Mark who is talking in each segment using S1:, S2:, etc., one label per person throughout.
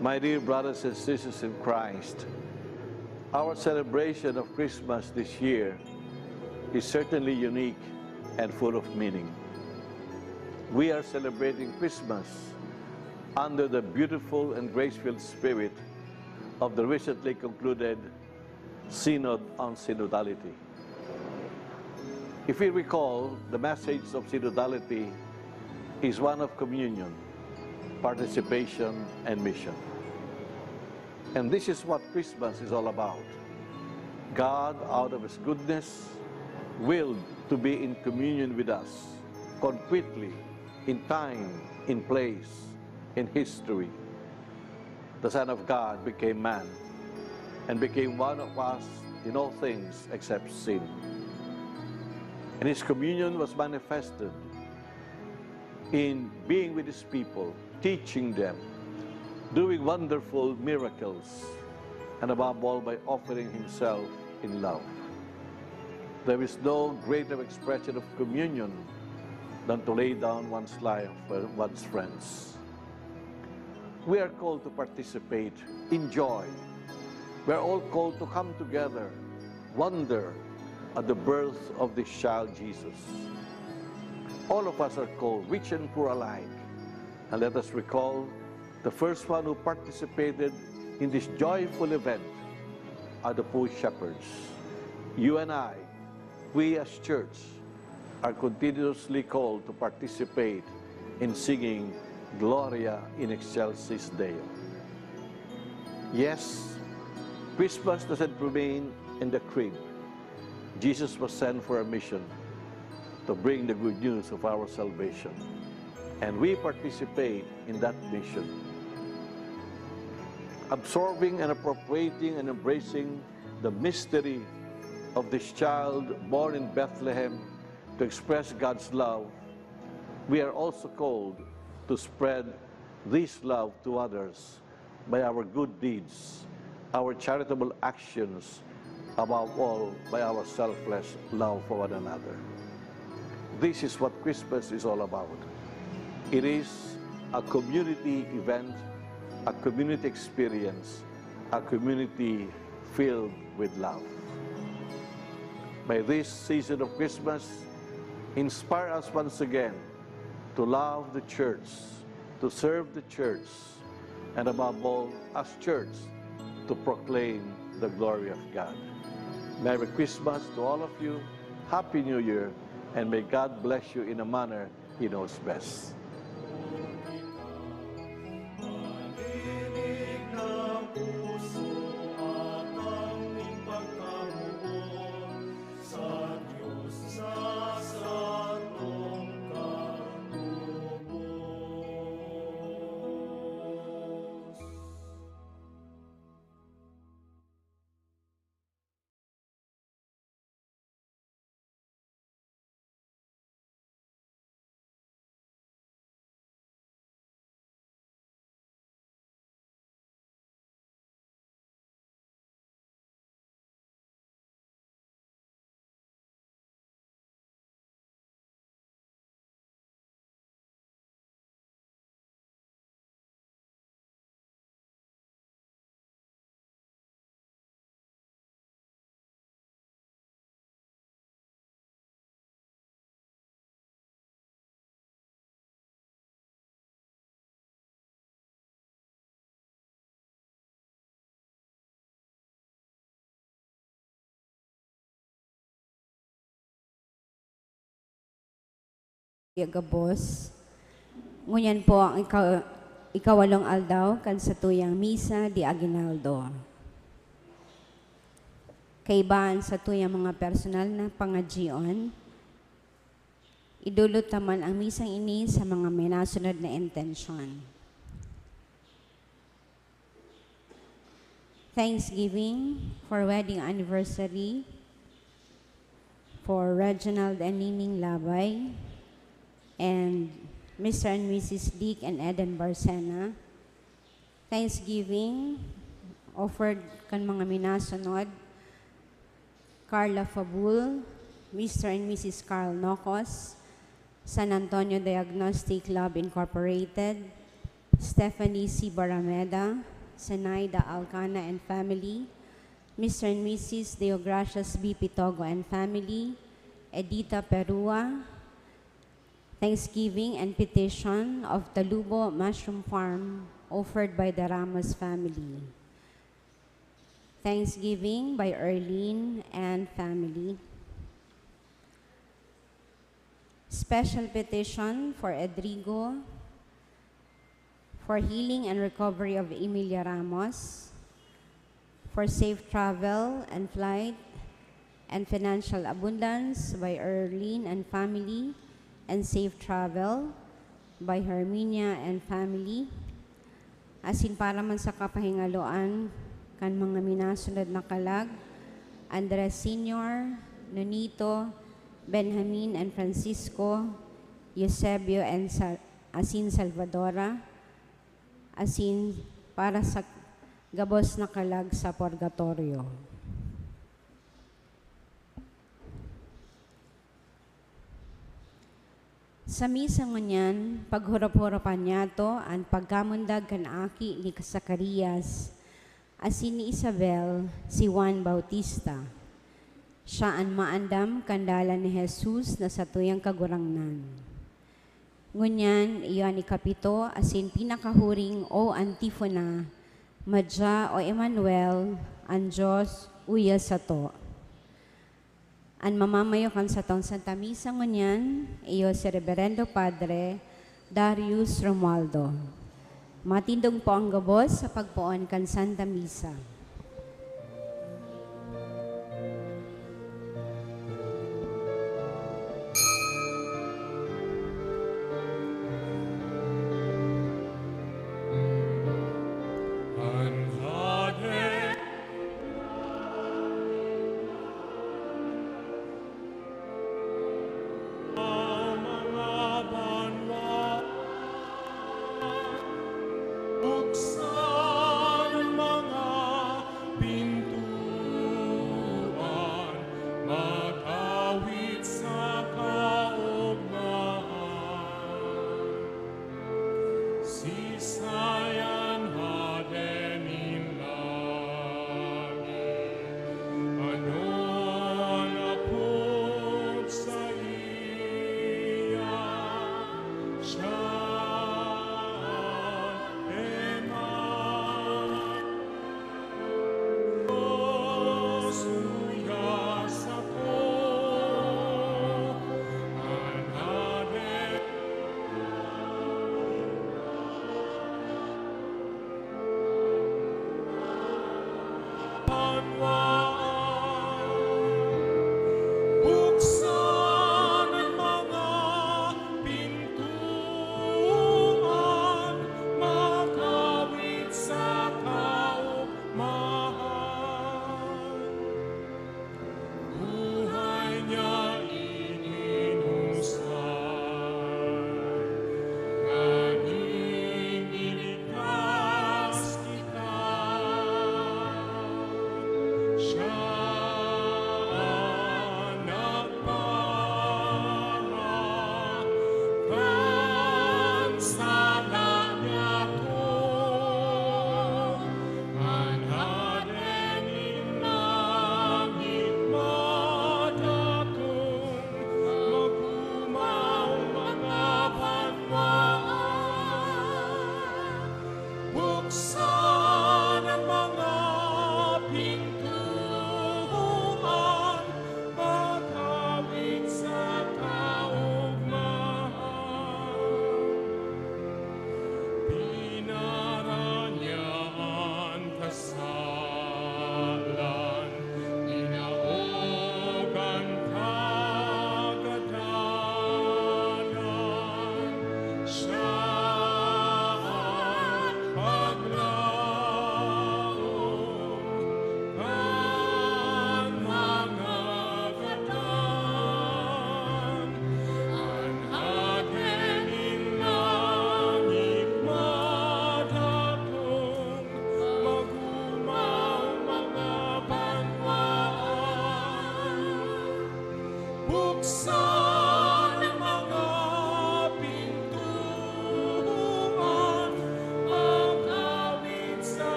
S1: My dear brothers and sisters in Christ, our celebration of Christmas this year is certainly unique and full of meaning. We are celebrating Christmas under the beautiful and grace-filled spirit of the recently concluded Synod on Synodality. If we recall, the message of synodality is one of communion, participation, and mission. And this is what Christmas is all about. God, out of His goodness, willed to be in communion with us, concretely, in time, in place, in history. The Son of God became man and became one of us in all things except sin. And His communion was manifested in being with His people, teaching them, doing wonderful miracles, and above all by offering Himself in love. There is no greater expression of communion than to lay down one's life for one's friends. We are called to participate in joy. We are all called to come together, wonder at the birth of this child Jesus. All of us are called, rich and poor alike. And let us recall the first one who participated in this joyful event are the poor shepherds. You and I, we as church, are continuously called to participate in singing Gloria in Excelsis Deo. Yes, Christmas doesn't remain in the crib. Jesus was sent for a mission to bring the good news of our salvation. And we participate in that mission, absorbing and appropriating and embracing the mystery of this child born in Bethlehem to express God's love. We are also called to spread this love to others by our good deeds, our charitable actions, above all by our selfless love for one another. This is what Christmas is all about. It is a community event, a community experience, a community filled with love. By this season of Christmas, inspire us once again to love the church, to serve the church, and above all, as church, to proclaim the glory of God. Merry Christmas to all of you, Happy New Year, and may God bless you in a manner He knows best.
S2: Gabos. Ngunyan po ang ikawalong aldaw kan sa tuyang misa di Aguinaldo. Kaibaan sa tuyang mga personal na pangadjion, idulot taman ang misang ini sa mga may nasunod na intensyon. Thanksgiving for wedding anniversary for Reginald and Nining Labay, and Mr. and Mrs. Dick and Eden Barcena. Thanksgiving offered kan mga minasunod, Carla Fabul, Mr. and Mrs. Carl Nocos, San Antonio Diagnostic Lab Incorporated, Stephanie C. Barameda, Zenaida Alcana and family, Mr. and Mrs. Deogracias B. Pitogo and family, Edita Perua, Thanksgiving and petition of Talubo Mushroom Farm offered by the Ramos family. Thanksgiving by Erlene and family. Special petition for Edrigo for healing and recovery of Emilia Ramos, for safe travel and flight and financial abundance by Erlene and family, and safe travel by Herminia and family. Asin para man sa kapahingaloan kan mga minasunod na kalag, Andres Sr., Nonito, Benjamin and Francisco, Eusebio and asin Salvadora, asin para sa gabos na kalag sa purgatorio. Sa misa ngunyan, paghurap-hurapan niya to ang pagkamundag kan aki ni Zacarias, asin ni Isabel, si Juan Bautista. Siya ang maandam kandala ni Jesus na sa tuyang kagurangnan. Ngunyan, iyan ni Kapito, asin pinakahuring o antifona, Madya o Emmanuel, ang Diyos, uya sa to. Ang mamamayo kan sa tong Santa Misa ngunyan, iyo si Reverendo Padre Darius Romualdo. Matindog po ang gabos sa pagpuon kan Santa Misa.
S3: Buksan ang mga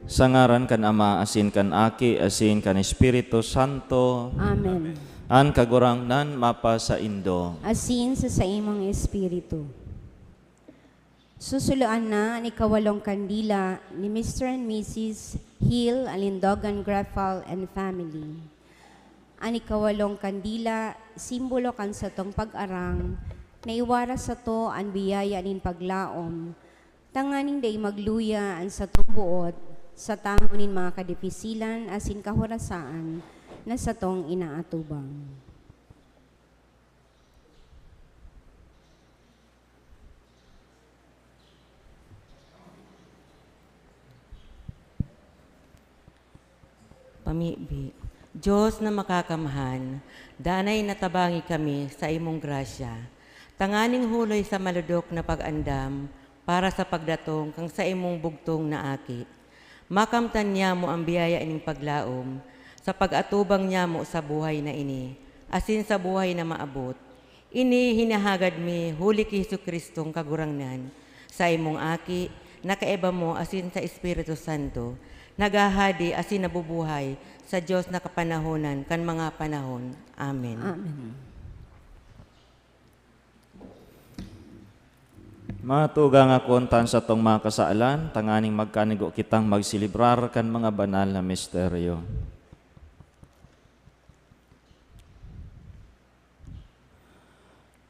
S3: Sa ngaran kan Ama, asin kan Aki, asin kan Espiritu Santo,
S2: Amen.
S3: an kagurangnan mapa sa Indo.
S2: Asin sa imong espiritu. Susuluan na ang ikawalong kandila ni Mr. and Mrs. Hill Alindogan Greffal and family. Ang ikawalong kandila, simbolo kan sa tong pag-arang, na iwara sa to ang biyaya nin paglaom, tanganing day magluya ang sa tong buot, sa tamo nin mga kadipisilan asin kahorasaan na sa tong inaatubang.
S4: Pamibi, Diyos na makakamhan, danay natabangi kami sa imong grasya. Tanganing huloy sa maludok na pag-andam para sa pagdatong kang sa imong bugtong na aki. Makamtan niya mo ang biyaya ining paglaom sa pag-atubang niya mo sa buhay na ini, asin sa buhay na maabot. Ini hinahagad mi huli ki Jesucristong kagurangnan sa imong aki, nakaiba mo asin sa Espiritu Santo, nagahadi asin nabubuhay sa Diyos na kapanahonan kan mga panahon. Amen.
S2: Amen.
S3: Matugang akontan sa tong mga kasaalan, tanganing magkanigo kitang magsilibrar kan mga banal na misteryo.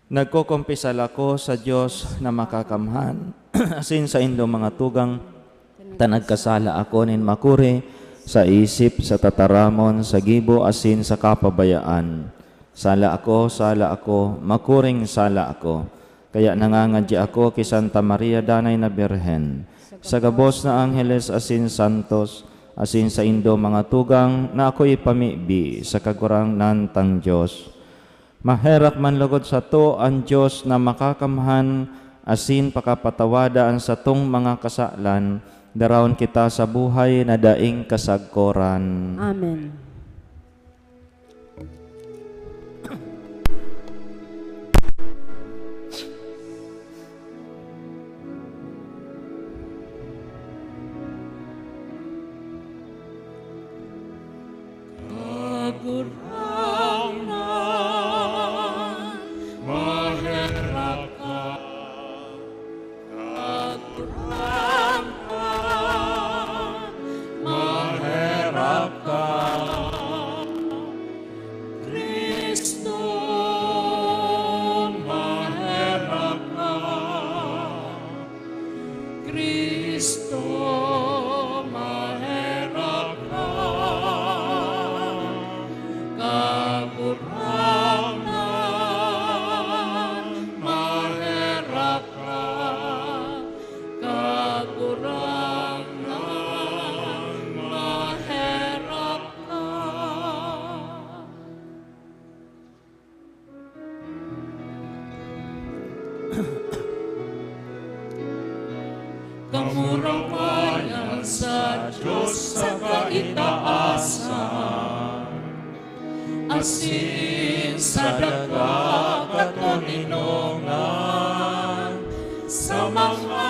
S3: Nagkukumpisal ako sa Diyos na makakamhan, asin sa indo mga tugang, tanagkasala ako nin makuri, sa isip, sa tataramon, sa gibo, asin sa kapabayaan. Sala ako, makuring sala ako. Kaya nangangadya ako kay Santa Maria Danay na Birhen, sa gabos na Angeles asin Santos, asin sa indo mga tugang na ako ipamibi sa kagurang nantang Diyos. Maherak man lugod sa to ang Diyos na makakamhan, asin pakapatawadaan sa tong mga kasalan, darawon kita sa buhay na daing kasagkoran.
S2: Amen.
S5: Kamurang bayan sa Diyos sa kaitaasan, asin sa daga katuninongan, sa mga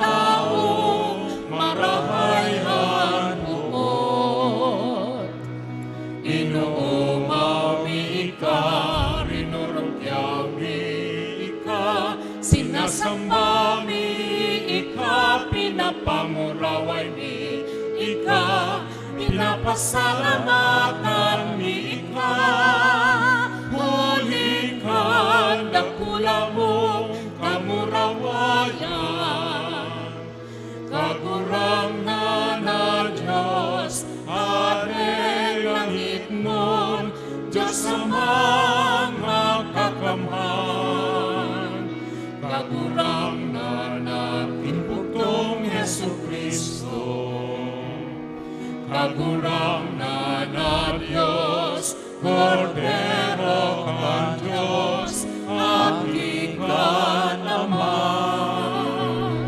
S5: taong marahayan buot. Inuumami ka, rinurugyawi ka, sinasambami ika, pinapamuraway mi ika, pinapasalamatan mi ika. Huli ka, dakula mo, kamurawayan, kagurang na Diyos, Are langit nun, Diyos sa mga kakamhan, kagurang Jesucristo, kagurang na Diyos, Kordero ka Diyos, aki ka naman.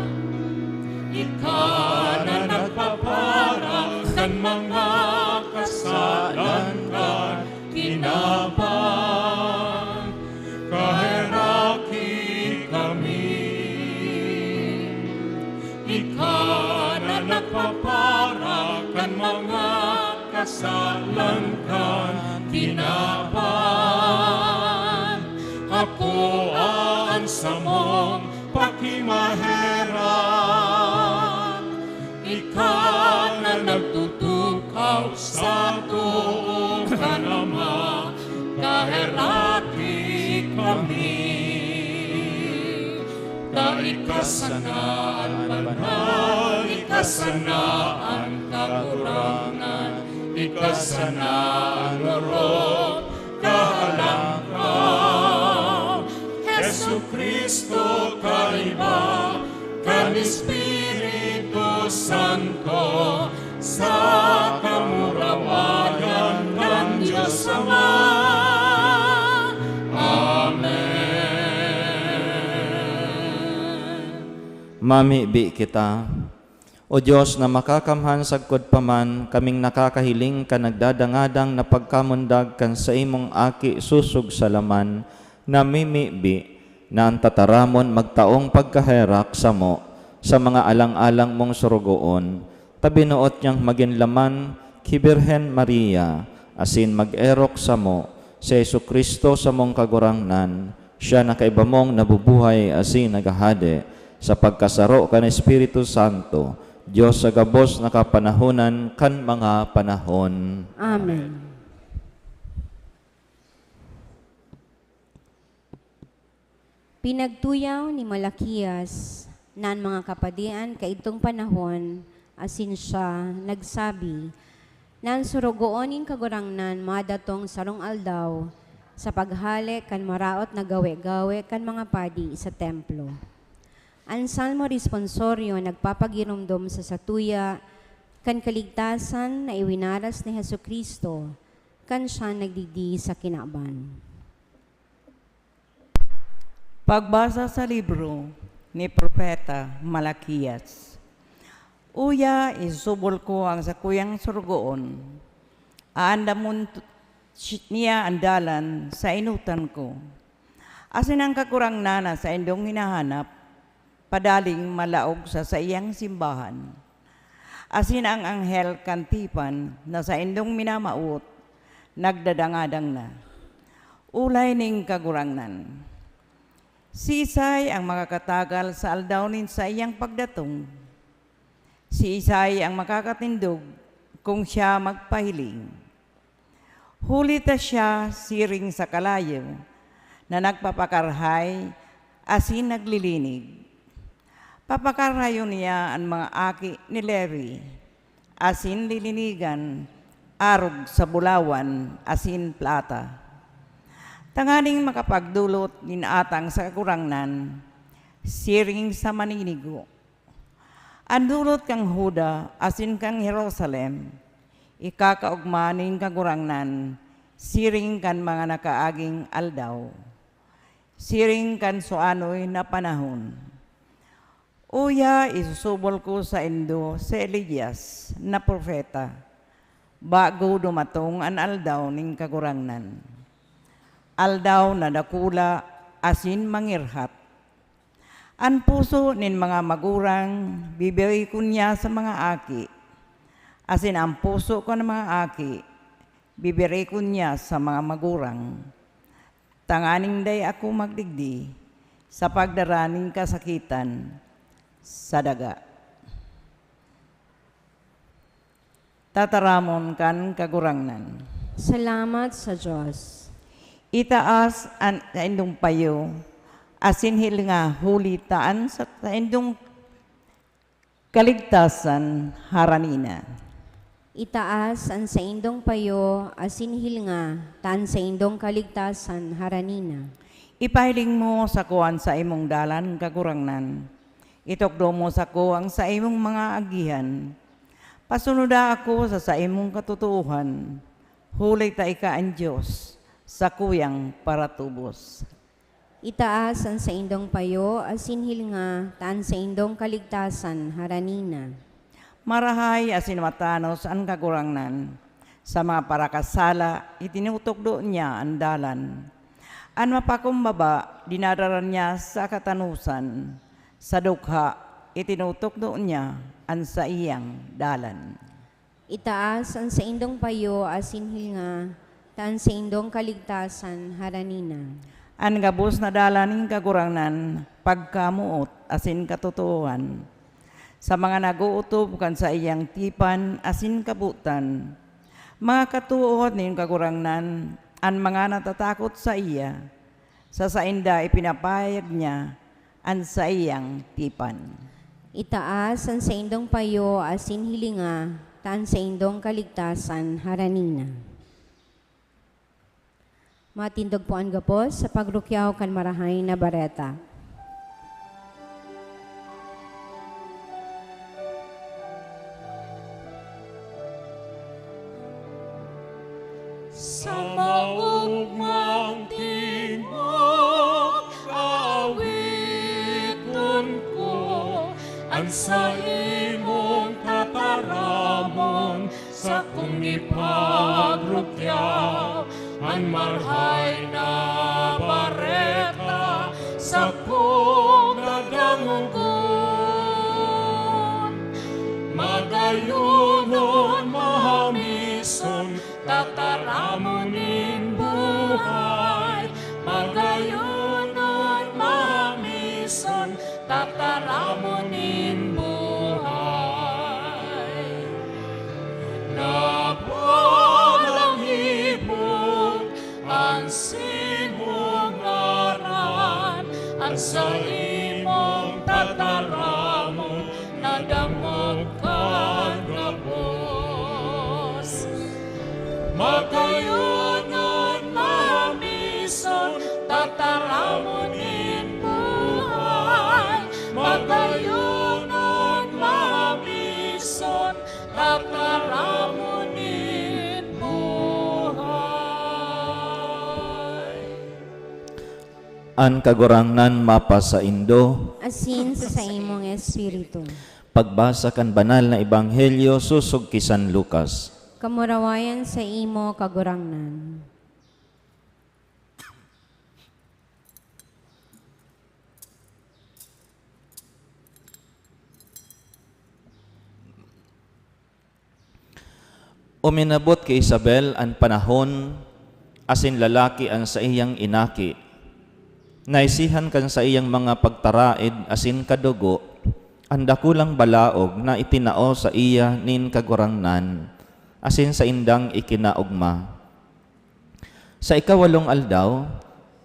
S5: Ika na nagpapara ng mga kasalan ka kinabang, kaheraki kami. Ika na nagpapara kasalan kan kinaban. Ako ang samong pakimaheran, ikaw na nagtutukaw sa tuong kanama, kaherati kami. Ikasanaan banal, ikasanaan kakurangan, ikasanaan lorot, kahalangkaw. Jesu Kristo kaiba, kan Espiritu Santo, sa kamurawayan ng Diyos Ama.
S3: Mamibi kita. O Diyos na makakamhan sagkod paman, kaming nakakahiling ka nagdadangadang na pagkamundag kan sa imong aki susug sa laman, na mimibi na ang tataramon magtaong pagkaherak sa mo, sa mga alang-alang mong surugoon, tabinuot niyang magin laman, Kibirhen Maria, asin mag-erok sa mo, si Jesu Kristo sa mong kagurangnan, siya na kaiba mong nabubuhay asin nagahade, sa pagkasaro kan Espiritu Santo, Diyos sa gabos na kapanahonan kan mga panahon.
S2: Amen. Pinagtuyaw ni Malakias nan mga kapadian kaitong panahon, asin siya nagsabi, nan surugoonin kagurangnan madatong sarong aldaw, sa paghalik kan maraot na gawe-gawe kan mga padi sa templo. Ang salmo responsoryo nagpapagirumdom sa satuya kan kaligtasan na iwinaras ni Jesucristo kan siya nagdigdi sa kinaban.
S6: Pagbasa sa libro ni Propeta Malakias. Uya, isubol ko ang sakuyang surgoon. Aandamon niya andalan sa inutan ko. Asin ang kakurang nana sa indong hinahanap, padaling malaog sa iyang simbahan. Asin ang anghel kantipan na sa indong minamaut, nagdadangadang na. Ulay ning kagurangnan. Si Isay ang makakatagal sa aldawnin sa iyang pagdatong. Si Isay ang makakatindog kung siya magpahiling. Hulita siya siring sa kalayo na nagpapakarhay asin naglilinig. Papakarhayo niya ang mga aki ni Levi, asin lilinigan, arog sa bulawan, asin plata. Tanganing makapagdulot ninatang sa kakurangnan, siring sa maninigo. Andulot kang Huda, asin kang Jerusalem, ikakaugmaning kagurangnan, siring kan mga nakaaging aldaw, siring kan suanoy na panahon. Uya, isusubol ko sa indo si Elias na propeta, bago dumatong an aldaw ning kagurangnan. Aldaw na dakula asin mangirhat. An puso nin mga magurang bibigay ko niya sa mga aki. Asin ang puso ko ng mga aki, bibigay ko niya sa mga magurang. Tanganing day ako magdigdi sa pagdaraning kasakitan sa daga. Tataramon kan kagurangnan.
S2: Salamat sa Diyos.
S6: Itaas ang indong payo, asin hilinga hulitaan sa indong kaligtasan haranina.
S2: Itaas ang sa indong payo, asin hilnga, tan sa indong kaligtasan haranina.
S6: Ipahiling mo sa kuwan sa imong dalan kagurangnan. Itokdo mo sa kuwang sa imong mga agihan. Pasunuda ako sa imong katutuuhan. Hulay ta ika ang Diyos sa kuyang para tubos.
S2: Itaas ang sa indong payo, asin hilnga, tan sa indong kaligtasan haranina.
S6: Marahay asin matanos ang kagurangnan. Sa mga parakasala, itinutukdo niya ang dalan. Ang mapakumbaba, dinadaran niya sa katanusan. Sa dukha, itinutukdo niya ang sa iyang dalan.
S2: Itaas ang sa indong payo asin hilnga, taan sa indong kaligtasan haranina.
S6: An gabos na dalaning kagurangnan, pagkamuot asin katotohan. Sa mga naguutob kan sa iyang tipan asin kabutan, mga katuot nin kagurangnan, an mga natatakot sa iya, sa sainda ipinapayag niya, an sa iyang tipan.
S2: Itaas ang sa indong payo asin hilinga, taan sa indong kaligtasan haranina. Matindog po ang gapos sa pagrukyaw kan marahay na bareta.
S5: Sa maugmang tingog, awiton ko, ang sa imong tataramon, sa kong ipagrukyaw, ang marhay na bareta, sa kong nadangugon. Magayunon mahamison, tataramunin buhay. Magayunon mahamison, tataramunin buhay. Napalang hibog ang simong ngaran, ang sa imong tataramon, nadamog kang gabos. Magayunon mamison, tataramunin buhay. Magayunon mamison, tataramunin buhay.
S3: An kagurangnan mapa sa Indo,
S2: Asin sa imong espiritu.
S3: pagbasa kan banal na ebanghelyo susog ki San Lucas.
S2: Kamurawayan sa imo kagurangnan.
S3: Uminabot kay Isabel ang panahon, asin lalaki ang sa iyang inaki. Naisihan kan sa iyang mga pagtaraid asin kadugo, ang dakulang balaog na itinao sa iya nin kagurangnan, asin sa indang ikinaugma. Sa ikawalong aldaw,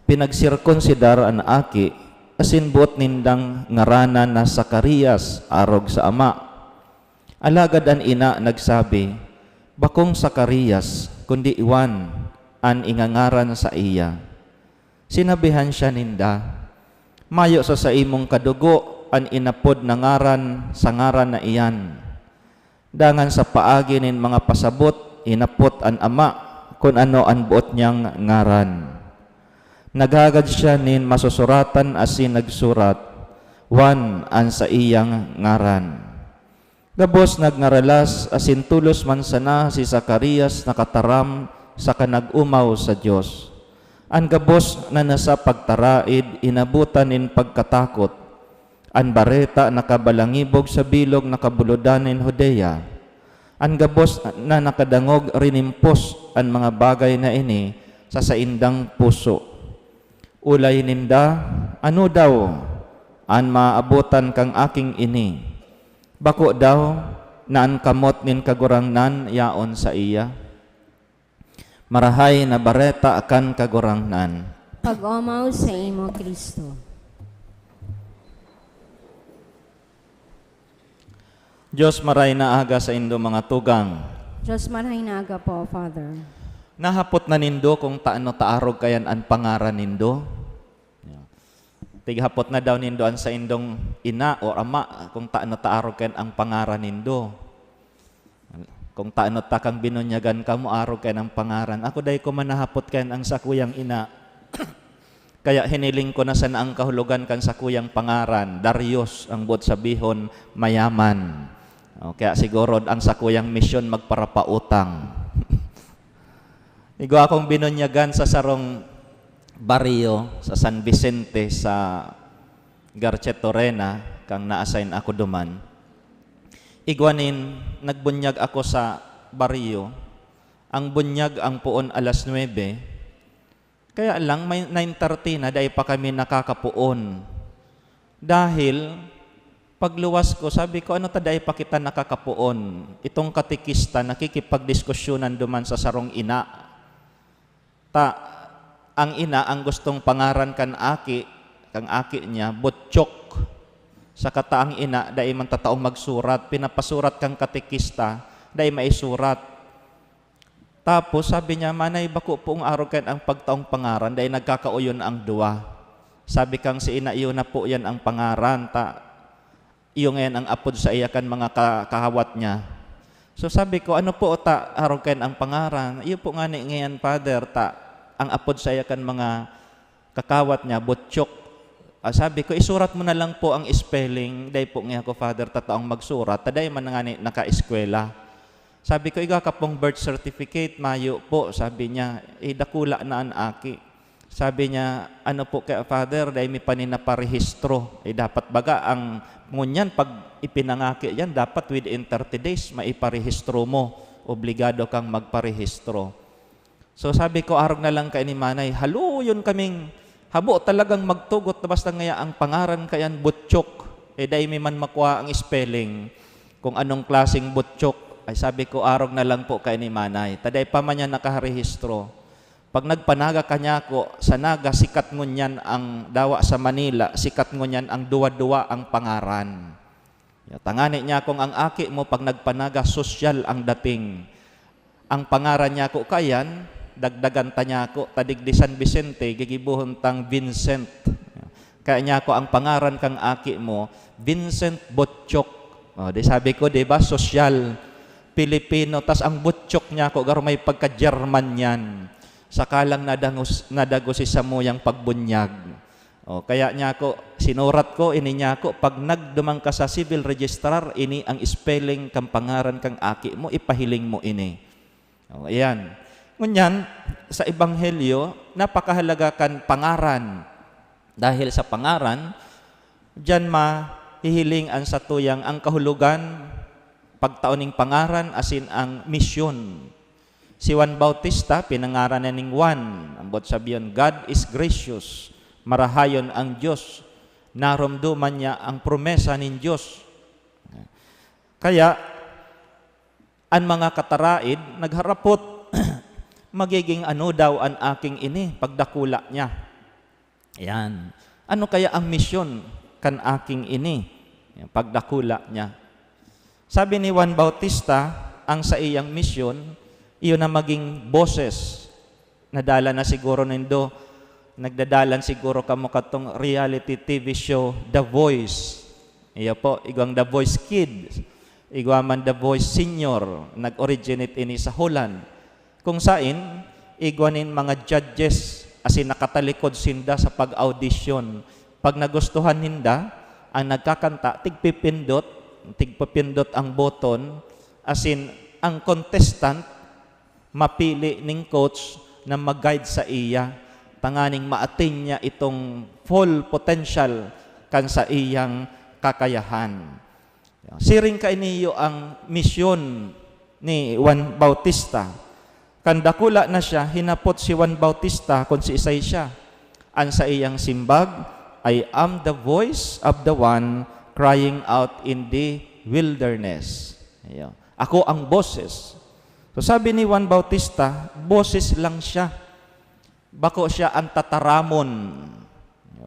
S3: pinagsirkonsidar ang aki, asin buot nindang ngaranan na Zacarias arog sa ama. Alagad ang ina nagsabi, bakong Zacarias, kundi Iwan, an ingangaran sa iya. Sinabihan siya ninda, mayo sa imong kadugo, an inapod na ngaran sa ngaran na iyan. Dangan sa paagi nin mga pasabot, inapot an ama, kung ano an buot niyang ngaran. Nagagad siya nin masusuratan asin nagsurat, Wan an sa iyang ngaran. Gabos nagnaralas asin tulos man sana si Zacarias nakataram sa kanag-umaw sa Dios. An gabos na nasa pagtaraid inabutan nin pagkatakot. An bareta nakabalangibog sa bilog nakabuludan nin Judea. An gabos na nakadangog rinimpos an mga bagay na ini sa saindang puso. Ulay ninda, ano daw an maabutan kang aking ini? Bako daw na ang kamot nin kagurangnan yaon sa iya. Marahay na bareta akan kagurangnan.
S2: Pag-umaw sa imo Kristo.
S3: Diyos maray na aga sa indo mga tugang.
S2: Diyos marahay na aga po, Father.
S3: Nahapot na nindo kung taano taarog kayan ang pangaran nindo. Tighapot na daw nindo an sa indong ina o ama kung taano taarog kayan ang pangaran nindo. Kung taano ta kang binunyagan ka mo arog kayan ang pangaran. Ako day ko manahapot kayan ang sakuyang ina. Kaya hiniling ko na sana ang kahulugan kan sakuyang pangaran. Darius ang buot sabihon mayaman. Kaya siguro ang sakuyang misyon magparapautang. Igo akong binunyagan sa sarong barrio sa San Vicente sa Garcetorena kang na-assign ako duman. Igwanin, nagbunyag ako sa baryo. Ang bunyag ang puon alas 9. Kaya lang may 9:30 na dahil pa kami nakakapuon. Dahil pagluwas ko, sabi ko, ano taday pa kita nakakapuon? Itong katikista, nakikipagdiskusyonan duman sa sarong ina. Ang ina, ang gustong pangaran kang aki niya, butchok. Sa kataang ina, dahil man tataong magsurat, pinapasurat kang katikista, dahil maisurat. Tapos sabi niya, manay bako pong araw kayo ang pagtaong pangaran, dahil nagkakauyon ang dua. Sabi kang si ina, iyo na po yan ang pangaran, iyo ngayon ang apod sa iyakan mga kahawat niya. So sabi ko, ano po araw kayo ang pangaran? Iyo po nga ni ngayon, Father, ang apod sa iyakan mga kakawat niya, butchok. Sabi ko, isurat mo na lang po ang spelling, dahil po nga ako, Father, tataong magsurat, taday man nga ni naka-eskwela. Sabi ko, iga ka pong birth certificate, mayo po. Sabi niya, dakula na ang aki. Sabi niya, ano po kaya Father, dahil may paninaparehistro. Dapat baga, ang ngunyan, pag ipinangaki yan, dapat within 30 days, maiparehistro mo. Obligado kang magparehistro. So sabi ko, arog na lang kay ni Manay, halo yun kaming, habo talagang magtugot, na basta ngaya ang pangaran kayan, butchok. Dahil may man makuha ang spelling, kung anong klaseng butchok. Ay sabi ko, arog na lang po kay ni Manay. Taday pa man niya nakarehistro. Pag nagpanaga kanya ko, sa naga, sikat ngunyan ang dawa sa Manila, sikat ngunyan ang duwa-duwa ang pangaran. Tangani niya kung ang aki mo, pag nagpanaga, sosyal ang dating. Ang pangaran niya ko kayan, dagdagan ta niya ko, tadig di San Vicente, gigibuhon tang Vincent. Kaya niya ko, ang pangaran kang aki mo, Vincent Butchok. Di sabi ko, di ba, sosyal, Pilipino, tas ang Butchok niya ko, garo may pagka-German yan. Sakalang nadago si Samuyang pagbunyag. Kaya niya ko, sinurat ko, ini niya ko, pag nagdumang ka sa civil registrar, ini ang spelling kang pangaran kang aki mo, ipahiling mo ini. Ayan. Ngunyan, sa Ebanghelyo, napakahalaga kan pangaran. Dahil sa pangaran, diyan mahihiling ang satuyang ang kahulugan, pagtauning pangaran, asin ang misyon. Si Juan Bautista, pinangaran na ning Juan. Ambot sabiyon, God is gracious. Marahayon ang Diyos. Naromduman niya ang promesa nin Diyos. Kaya, ang mga kataraid, nagharapot, magiging ano daw ang aking ini, pagdakula niya. Ayan. Ano kaya ang misyon kan aking ini? Pagdakula niya. Sabi ni Juan Bautista, ang sa iyang misyon, iyon na maging boses. Nadala na siguro nindo, nagdadalan siguro kamo katong reality TV show, The Voice. Iyo po, igwang The Voice Kid. Igwaman The Voice Senior. Nag-originate ini sa Holland. Kung sain, igwanin mga judges asin nakatalikod sinda sa pag-audition. Pag nagustuhan ninda, ang nagkakanta, tigpipindot ang button, asin ang contestant, mapili ning coach na mag-guide sa iya, tanganing ma-attain niya itong full potential kan sa iyang kakayahan. Siring ka iniyo ang misyon ni Juan Bautista. Kandakula na siya, hinapot si Juan Bautista kung si isay siya. Ang sa iyang simbag, I am the voice of the one crying out in the wilderness. Ako ang boses. So sabi ni Juan Bautista, boses lang siya. Bako siya ang tataramon.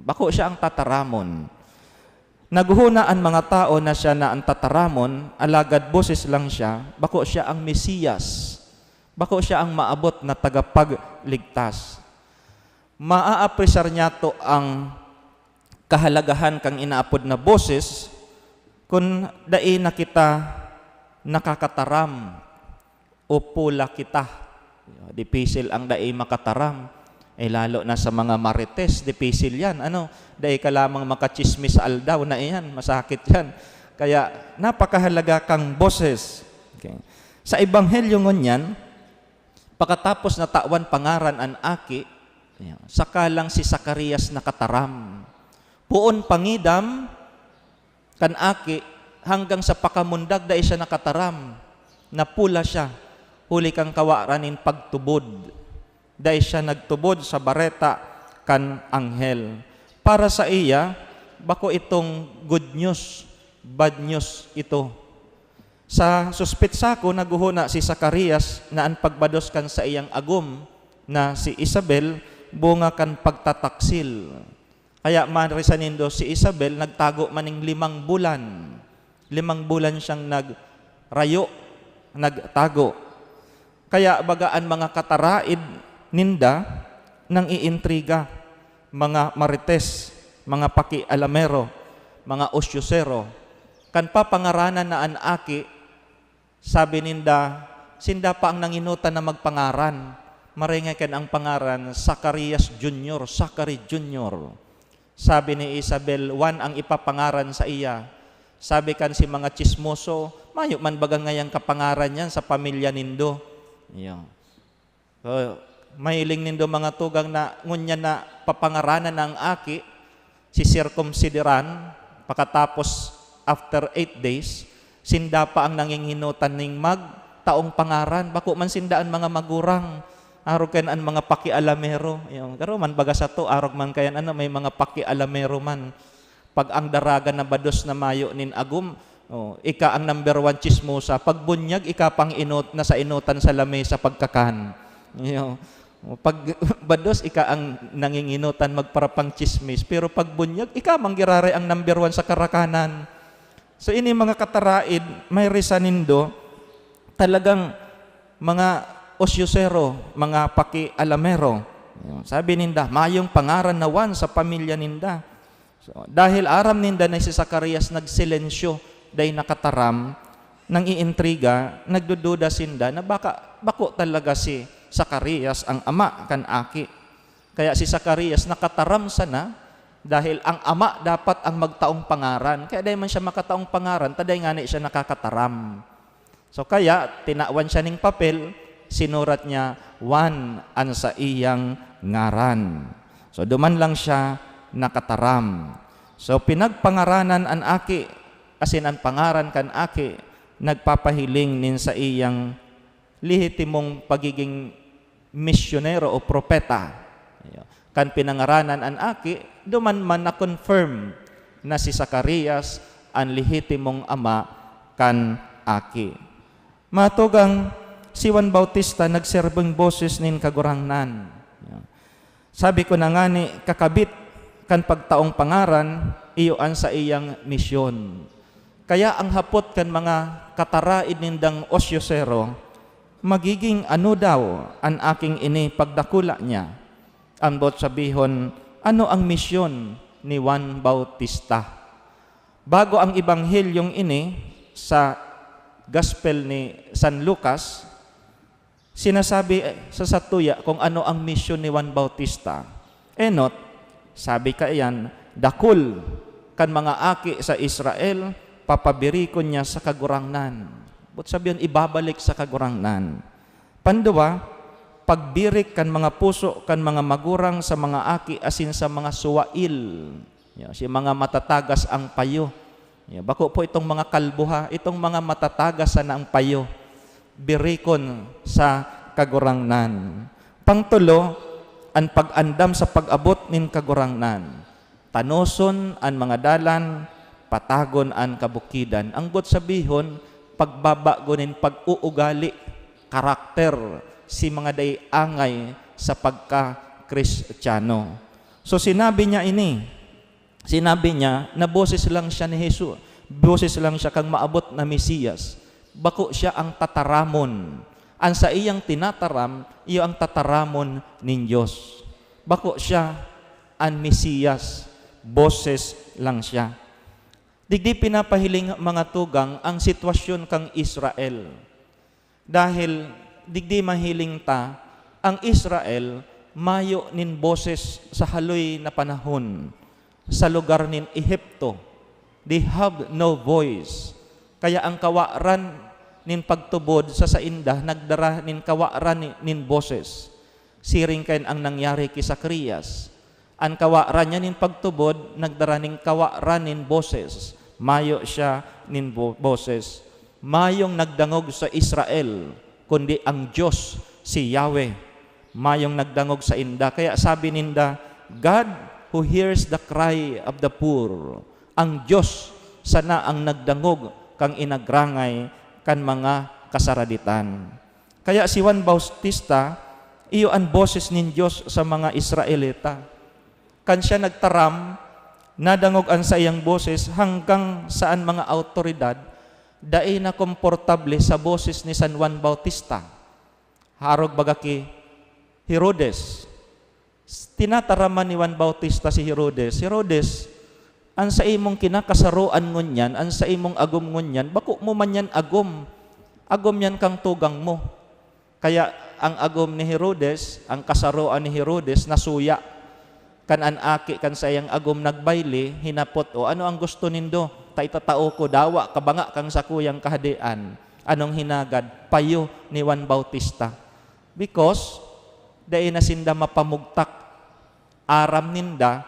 S3: Bako siya ang tataramon. Naguhuna ang mga tao na siya na ang tataramon, alagad boses lang siya, bako siya ang Mesiyas. Bako siya ang maabot na tagapagligtas. Maaapresar niya to ang kahalagahan kang inaapod na boses kung dai na kita nakakataram o pula kita. Dipisil ang dai makataram. Lalo na sa mga marites, dipisil yan. Dai ka lamang makachismis sa aldaw na iyan. Masakit yan. Kaya napakahalaga kang boses. Okay. Sa Ebanghelyo ngunyan, pagkatapos na tawan pangaran ang aki, sakalang si Zacarias nakataram. Puon pangidam, kan aki, hanggang sa pakamundag dai siya nakataram. Napula siya. huli kang kawaranin pagtubod. Dahil siya nagtubod sa bareta kan anghel. Para sa iya, bako itong good news, bad news ito. Sa suspitsa ko, naguhuna si Zacarias na ang pagbados kan sa iyang agum na si Isabel, bunga kan pagtataksil. Kaya marisanindo si Isabel, nagtago maning 5 bulan. 5 bulan siyang nagrayo, nagtago. Kaya bagaan mga kataraid ninda nang iintriga, mga marites, mga pakialamero, mga osyosero. Kan papangaranan na an aki, sabi ninda, sinda pa ang nanginutan na magpangaran. Maringay kan ang pangaran, Zacarias Jr., Zachary Jr. Sabi ni Isabel, Juan ang ipapangaran sa iya. Sabi kan si mga chismoso, mayo man bagang ngayang kapangaran yan sa pamilya nindo. Yeah. So, mahiling nindo mga tugang na ngunya na papangaranan ng aki, si circumcideran, pakatapos after 8 days, sinda pa ang nanginginutan ning taong pangaran. Bako man sindaan mga magurang, arog kayan ang mga pakialamero. Karo man baga sa to, arog man kayan may mga pakialamero man. Pag ang daraga na bados na mayo nin agum, ika ang number 1 chismosa. Pag bunyag, ika pang inot na sa inutan sa lamesa pagkakan. Pag bados, ika ang nanginginutan magparapang chismis. Pero pag bunyag, ika manggirare ang number 1 sa karakanan. So ini mga kataraid, may risanindo, talagang mga osyosero, mga pakialamero. Sabi ninda, mayong pangaran na 1 sa pamilya ninda. So, dahil aram ninda na si Zacarias nagsilensyo, dahil nakataram, nang iintriga, nagdududa sinda na bako talaga si Zacarias ang ama kan aki. Kaya si Zacarias nakataram sana, dahil ang ama dapat ang magtaong pangaran. Kaya dahil man siya makataong pangaran, taday nga siya nakakataram. So kaya, tinawan siya ning papel, sinurat niya, Juan ang sa iyang ngaran. So duman lang siya nakataram. So pinagpangaranan ang aki, asin ang pangaran kan aki, nagpapahiling nin sa iyang lihitimong pagiging misyonero o propeta. Kan pinangaranan ang aki, duman man na-confirm na si Zacarias ang lihitimong ama kan aki. Matugang si Juan Bautista nagserbeng boses nin kagurangnan. Sabi ko na nga ni kakabit kan pagtaong pangaran, iyoan sa iyang misyon. Kaya ang hapot kan mga kataraid nindang osyosero, magiging ano daw ang aking ini pagdakula niya. Ang bot sabihon, ano ang misyon ni Juan Bautista? Bago ang ibanghelyong ini sa Gospel ni San Lucas, sinasabi sa satuya kung ano ang misyon ni Juan Bautista. Enot, sabi kayan, dakul kan mga aki sa Israel, papabirikon niya sa kagurangnan. But sabihin, ibabalik sa kagurangnan. Panduwa, pagbirik kan mga puso, kan mga magurang sa mga aki, asin sa mga suwail. Si mga matatagas ang payo. Bako po itong mga kalbuha, itong mga matatagas na ang payo. Birikon sa kagurangnan. Pangtulo, ang pag-andam sa pag-abot nin kagurangnan. Tanoson ang mga dalan, patagon ang kabukidan. Ang got sabihon, pagbabago nin pag-uugali, karakter, si mga dayangay sa pagka-Kristiyano. So sinabi niya na boses lang siya ni Jesus, boses lang siya kang maabot na Mesiyas. Bako siya ang tataramon. Ang sa iyang tinataram, iyo ang tataramon nin Diyos. Bako siya ang Mesiyas, boses lang siya. Digdi pinapahiling mga tugang ang sitwasyon kang Israel. Dahil digdi mahiling ta, ang Israel mayo nin boses sa haloy na panahon sa lugar nin Ehipto. They have no voice. Kaya ang kawaran nin pagtubod sa sainda, nagdara nin kawaran nin boses. Siring kain ang nangyari kay Zacarias. Ang kawaran niya nin pagtubod, nagdara nin kawaran nin boses. Mayo siya nin boses. Mayong nagdangog sa Israel, kundi ang Diyos, si Yahweh, mayong nagdangog sa inda. Kaya sabi ninda, God who hears the cry of the poor. Ang Diyos sana ang nagdangog kang inagrangay kan mga kasaraditan. Kaya si Juan Bautista, iyo ang boses nin Diyos sa mga Israelita. Kan siya nagtaram, nadangog ang sa iyang boses hanggang saan mga autoridad, dai na komportable sa boses ni San Juan Bautista. Harog bagaki Herodes. Tinataraman ni Juan Bautista si Herodes. Herodes, ang sa imong kinakasaruan ngunyan, ang sa imong agom ngunyan, bako mo man yan agom. Agom yan kang tugang mo. Kaya ang agom ni Herodes, ang kasaruan ni Herodes, nasuya. Kan anaki kan sa iyang agom nagbayle, hinapot, o ano ang gusto nindo? Taitatao ko, dawa, kabanga kang sa kuyang kahadian. Anong hinagad? Payo ni Juan Bautista. Because, dahil na sinda mapamugtak, aram ninda,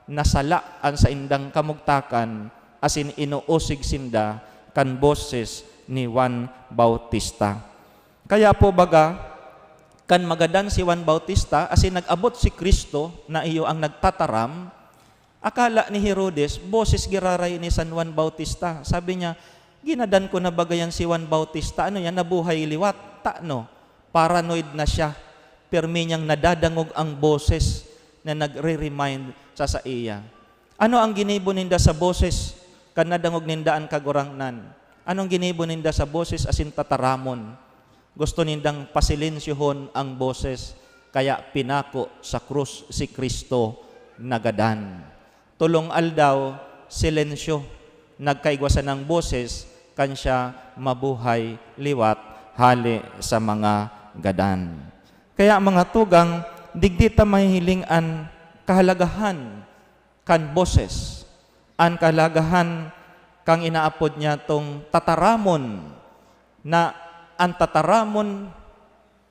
S3: nasalaan sa indang kamugtakan, asin inuusig sinda, kan boses ni Juan Bautista. Kaya po baga, kan magadan si Juan Bautista, asin nag-abot si Kristo na iyo ang nagtataram, akala ni Herodes, boses giraray ni San Juan Bautista. Sabi niya, ginadan ko na bagayan si Juan Bautista, ano yan, nabuhay liwat, no? Paranoid na siya. Permi niyang nadadangog ang boses na nagre-remind sa iya. Ano ang ginibo ninda sa boses kan nadangog ninda ang kagurangnan? Anong ginibo ninda sa boses asin tataramon? Gusto nindang pasilensyuhon ang boses, kaya pinako sa krus si Kristo nagadan. Tulong aldaw, silensyo, nagkaigwasan ng boses, kansya mabuhay liwat, hali sa mga gadan. Kaya mga tugang, digdita mahihilingan kahalagahan kan boses, an kahalagahan kang inaapod niya tong tataramon, na ang tataramon,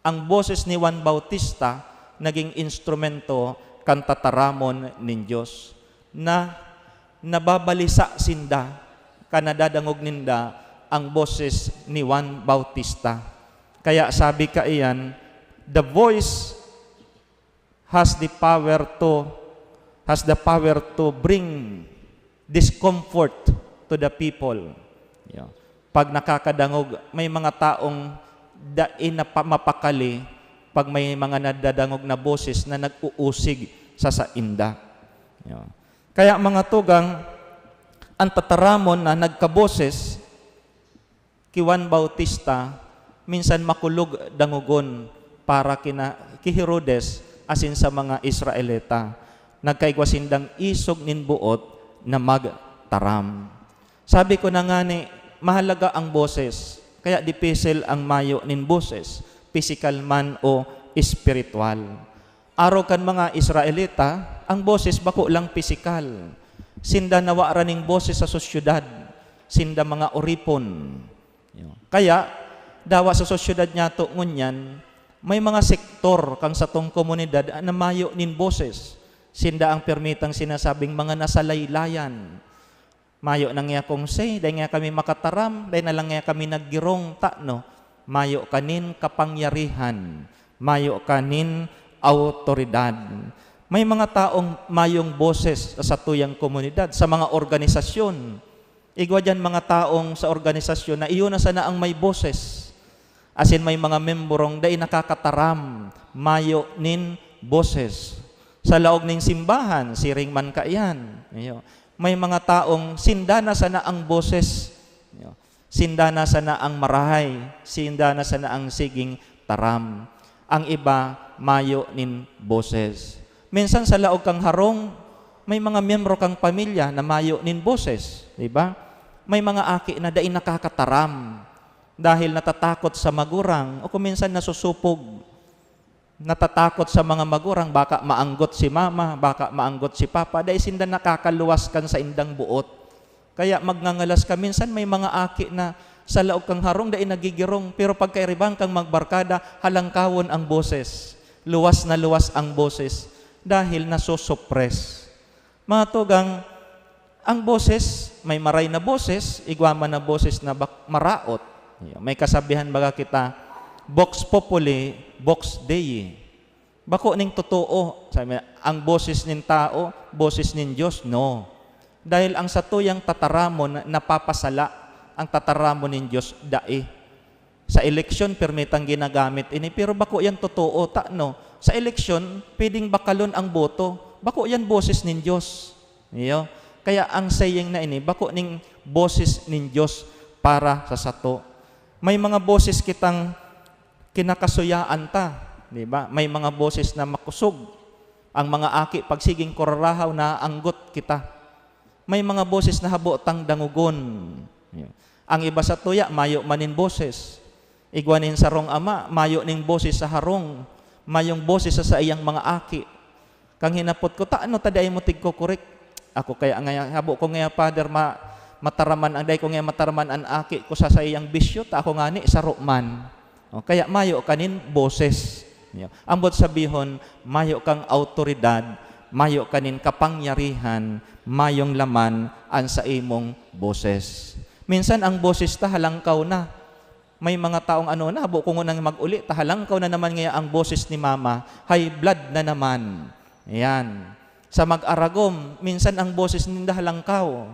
S3: ang boses ni Juan Bautista, naging instrumento kan tataramon nin Diyos, na nababalisa sinda, kanadadangog ninda ang boses ni Juan Bautista. Kaya sabi ka iyan, the voice has the power to bring discomfort to the people. Yeah. Pag nakakadangog, may mga taong dain na mapakali pag may mga nadadangog na boses na nag-uusig sa sainda. Yeah. Kaya mga tugang, ang tataramon na nagkaboses ki Juan Bautista, minsan makulog dangugon para ki Herodes asin sa mga Israelita. Nagkaigwasindang isog nin buot na magtaram. Sabi ko na nga ni, mahalaga ang boses. Kaya dipisil ang mayo nin boses, physical man o spiritual. Araw kan mga Israelita, ang boses bako lang physical. Sinda nawara ning boses sa sosyudad. Sinda mga oripon. Kaya, dawa sa sosyudad niya to ngunyan, may mga sektor kang sa tong komunidad na mayo nin boses. Sinda ang permitang sinasabing mga nasalaylayan. Mayo nang nga kong say, dahil nga kami makataram, dahil na lang nga kami naggirong no? Mayo kanin kapangyarihan, mayo kanin autoridad. May mga taong mayong boses sa tuyang komunidad, sa mga organisasyon. Igwa dyan mga taong sa organisasyon na iyon na sana ang may boses. Asin may mga memborong dahil nakakataram, mayo nin boses. Sa laog ning simbahan, siring man ka iyan. May mga taong sindana sana ang boses, sindana sana ang marahay, sindana sana ang siging taram. Ang iba, mayo nin boses. Minsan sa laog kang harong, may mga miyembro kang pamilya na mayo nin boses, di ba? May mga aki na daing nakakataram dahil natatakot sa magurang o kung minsan nasusupog. Natatakot sa mga magurang, baka maanggot si mama, baka maanggot si papa, dahil sinda nakakaluwas kan sa indang buot. Kaya magngangalas ka, minsan may mga aki na sa laog kang harong, dahil nagigirong, pero pagkairibang kang magbarkada, halangkawon ang boses. Luwas na luwas ang boses, dahil nasusuppress. Mga tugang, ang boses, may maray na boses, igwaman na boses na maraot. May kasabihan baga kita, Vox populi, vox Dei. Bako ning totoo, sabi niya, ang boses nin tao, boses nin Diyos, no. Dahil ang satuyang tataramon napapasala, ang tataramon nin Diyos, dae. Sa eleksyon, permitang ginagamit ini, pero bako yan totoo, no. Sa eleksyon, pwedeng bakalon ang boto, bako yan boses nin Diyos. Iyo. Kaya ang saying na ini, bako ning boses nin Diyos para sa sato. May mga boses kitang kinakasuyaan ta, di ba? May mga boses na makusog. Ang mga aki, pagsiging korarahaw na anggot kita. May mga boses na habotang dangugon. Ang iba sa tuya, mayo manin boses. Igwanin sa rong ama, mayo ning boses sa harong. Mayong boses sa iyang mga aki. Kang hinapot ko, taano taday mo tig ko korek? Ako kaya nga, habo ko nga, Father, mataraman, ang day ko nga mataraman ang aki ko sa iyang bisyo, ta ako nga ni sa roman. O, kaya mayo kanin boses. Ambot sabihon, mayo kang autoridad, mayo kanin kapangyarihan, mayong laman an sa imong boses. Minsan ang boses ta halangkaw na. May mga taong ano na, habo ko nang mag-uli, tahalangkaw na naman ngayon ang boses ni mama, high blood na naman. Ayan. Sa mag-aragom, minsan ang boses ninda halangkaw.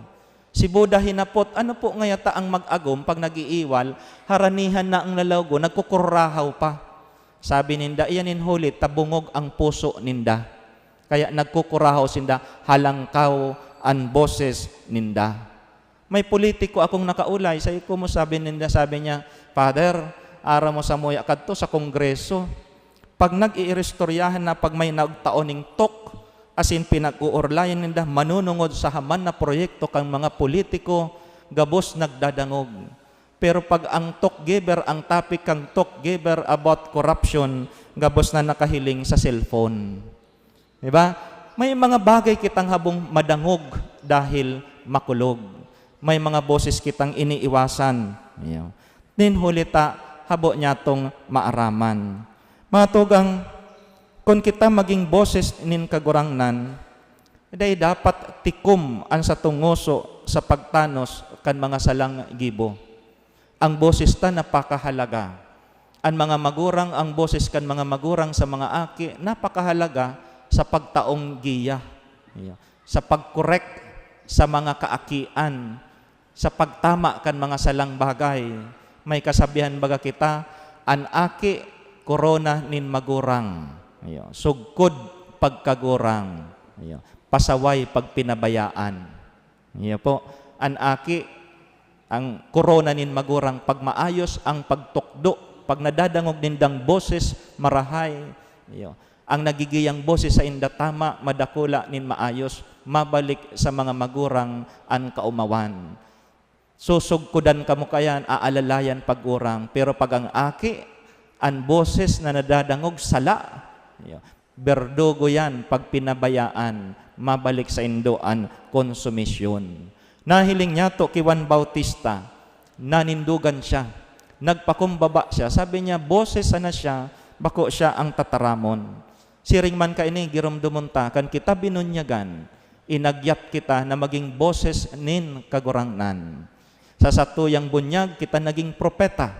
S3: Si Buddha hinapot, ano po ngaya ta ang mag-agom pag nag-iiwal, haranihan na ang lalawgo, nagkukurahaw pa. Sabi ninda, iyanin huli, tabungog ang puso ninda. Kaya nagkukurahaw sinda, halangkaw ang boses ninda. May politiko akong nakaulay, sa iko mo sabi ninda, sabi niya, Father, ara mo sa muya kadto sa kongreso. Pag nag-iirestoryahan na pag may nagtaoning tok, asin pinag-uurlayan ninda, manunungod sa haman na proyekto kang mga politiko, gabos nagdadangog. Pero pag ang talk giver, ang topic kang talk giver about corruption, gabos na nakahiling sa cellphone. Diba? May mga bagay kitang habong madangog dahil makulog. May mga boses kitang iniiwasan. Ninhulita, habo niya tong maaraman. Mga tugang, kung kita maging boses nin kagurangnan, day dapat tikom ang sa tungoso sa pagtanos kan mga salang gibo. Ang boses ta napakahalaga. Ang mga magurang, ang boses kan mga magurang sa mga aki, napakahalaga sa pagtaong giya. Sa pagkorek sa mga kaakian, sa pagtama kan mga salang bagay. May kasabihan baga kita, an aki korona nin magurang. Sugkod pagkagurang. Pasaway pag pinabayaan. Po, an aki, ang korona nin magurang, pag maayos ang pagtukdo, pag nadadangog nindang boses, marahay. Ang nagigiyang boses sa indatama, madakula nin maayos, mabalik sa mga magurang an kaumawan. Susugkudan kamo kayan, aalalayan pagurang. Pero pag ang aki, ang boses na nadadangog, sala. Berdugo yan pag pinabayaan, mabalik sa indoan, konsumisyon. Nahiling niya to kay Juan Bautista, nanindugan siya, nagpakumbaba siya. Sabi niya, boses na siya, bako siya ang tataramon. Siring man ka ini, girumdumunta, kan kita binunyagan, inagyat kita na maging boses nin kagurangnan. Sa satuyang bunyag, kita naging propeta.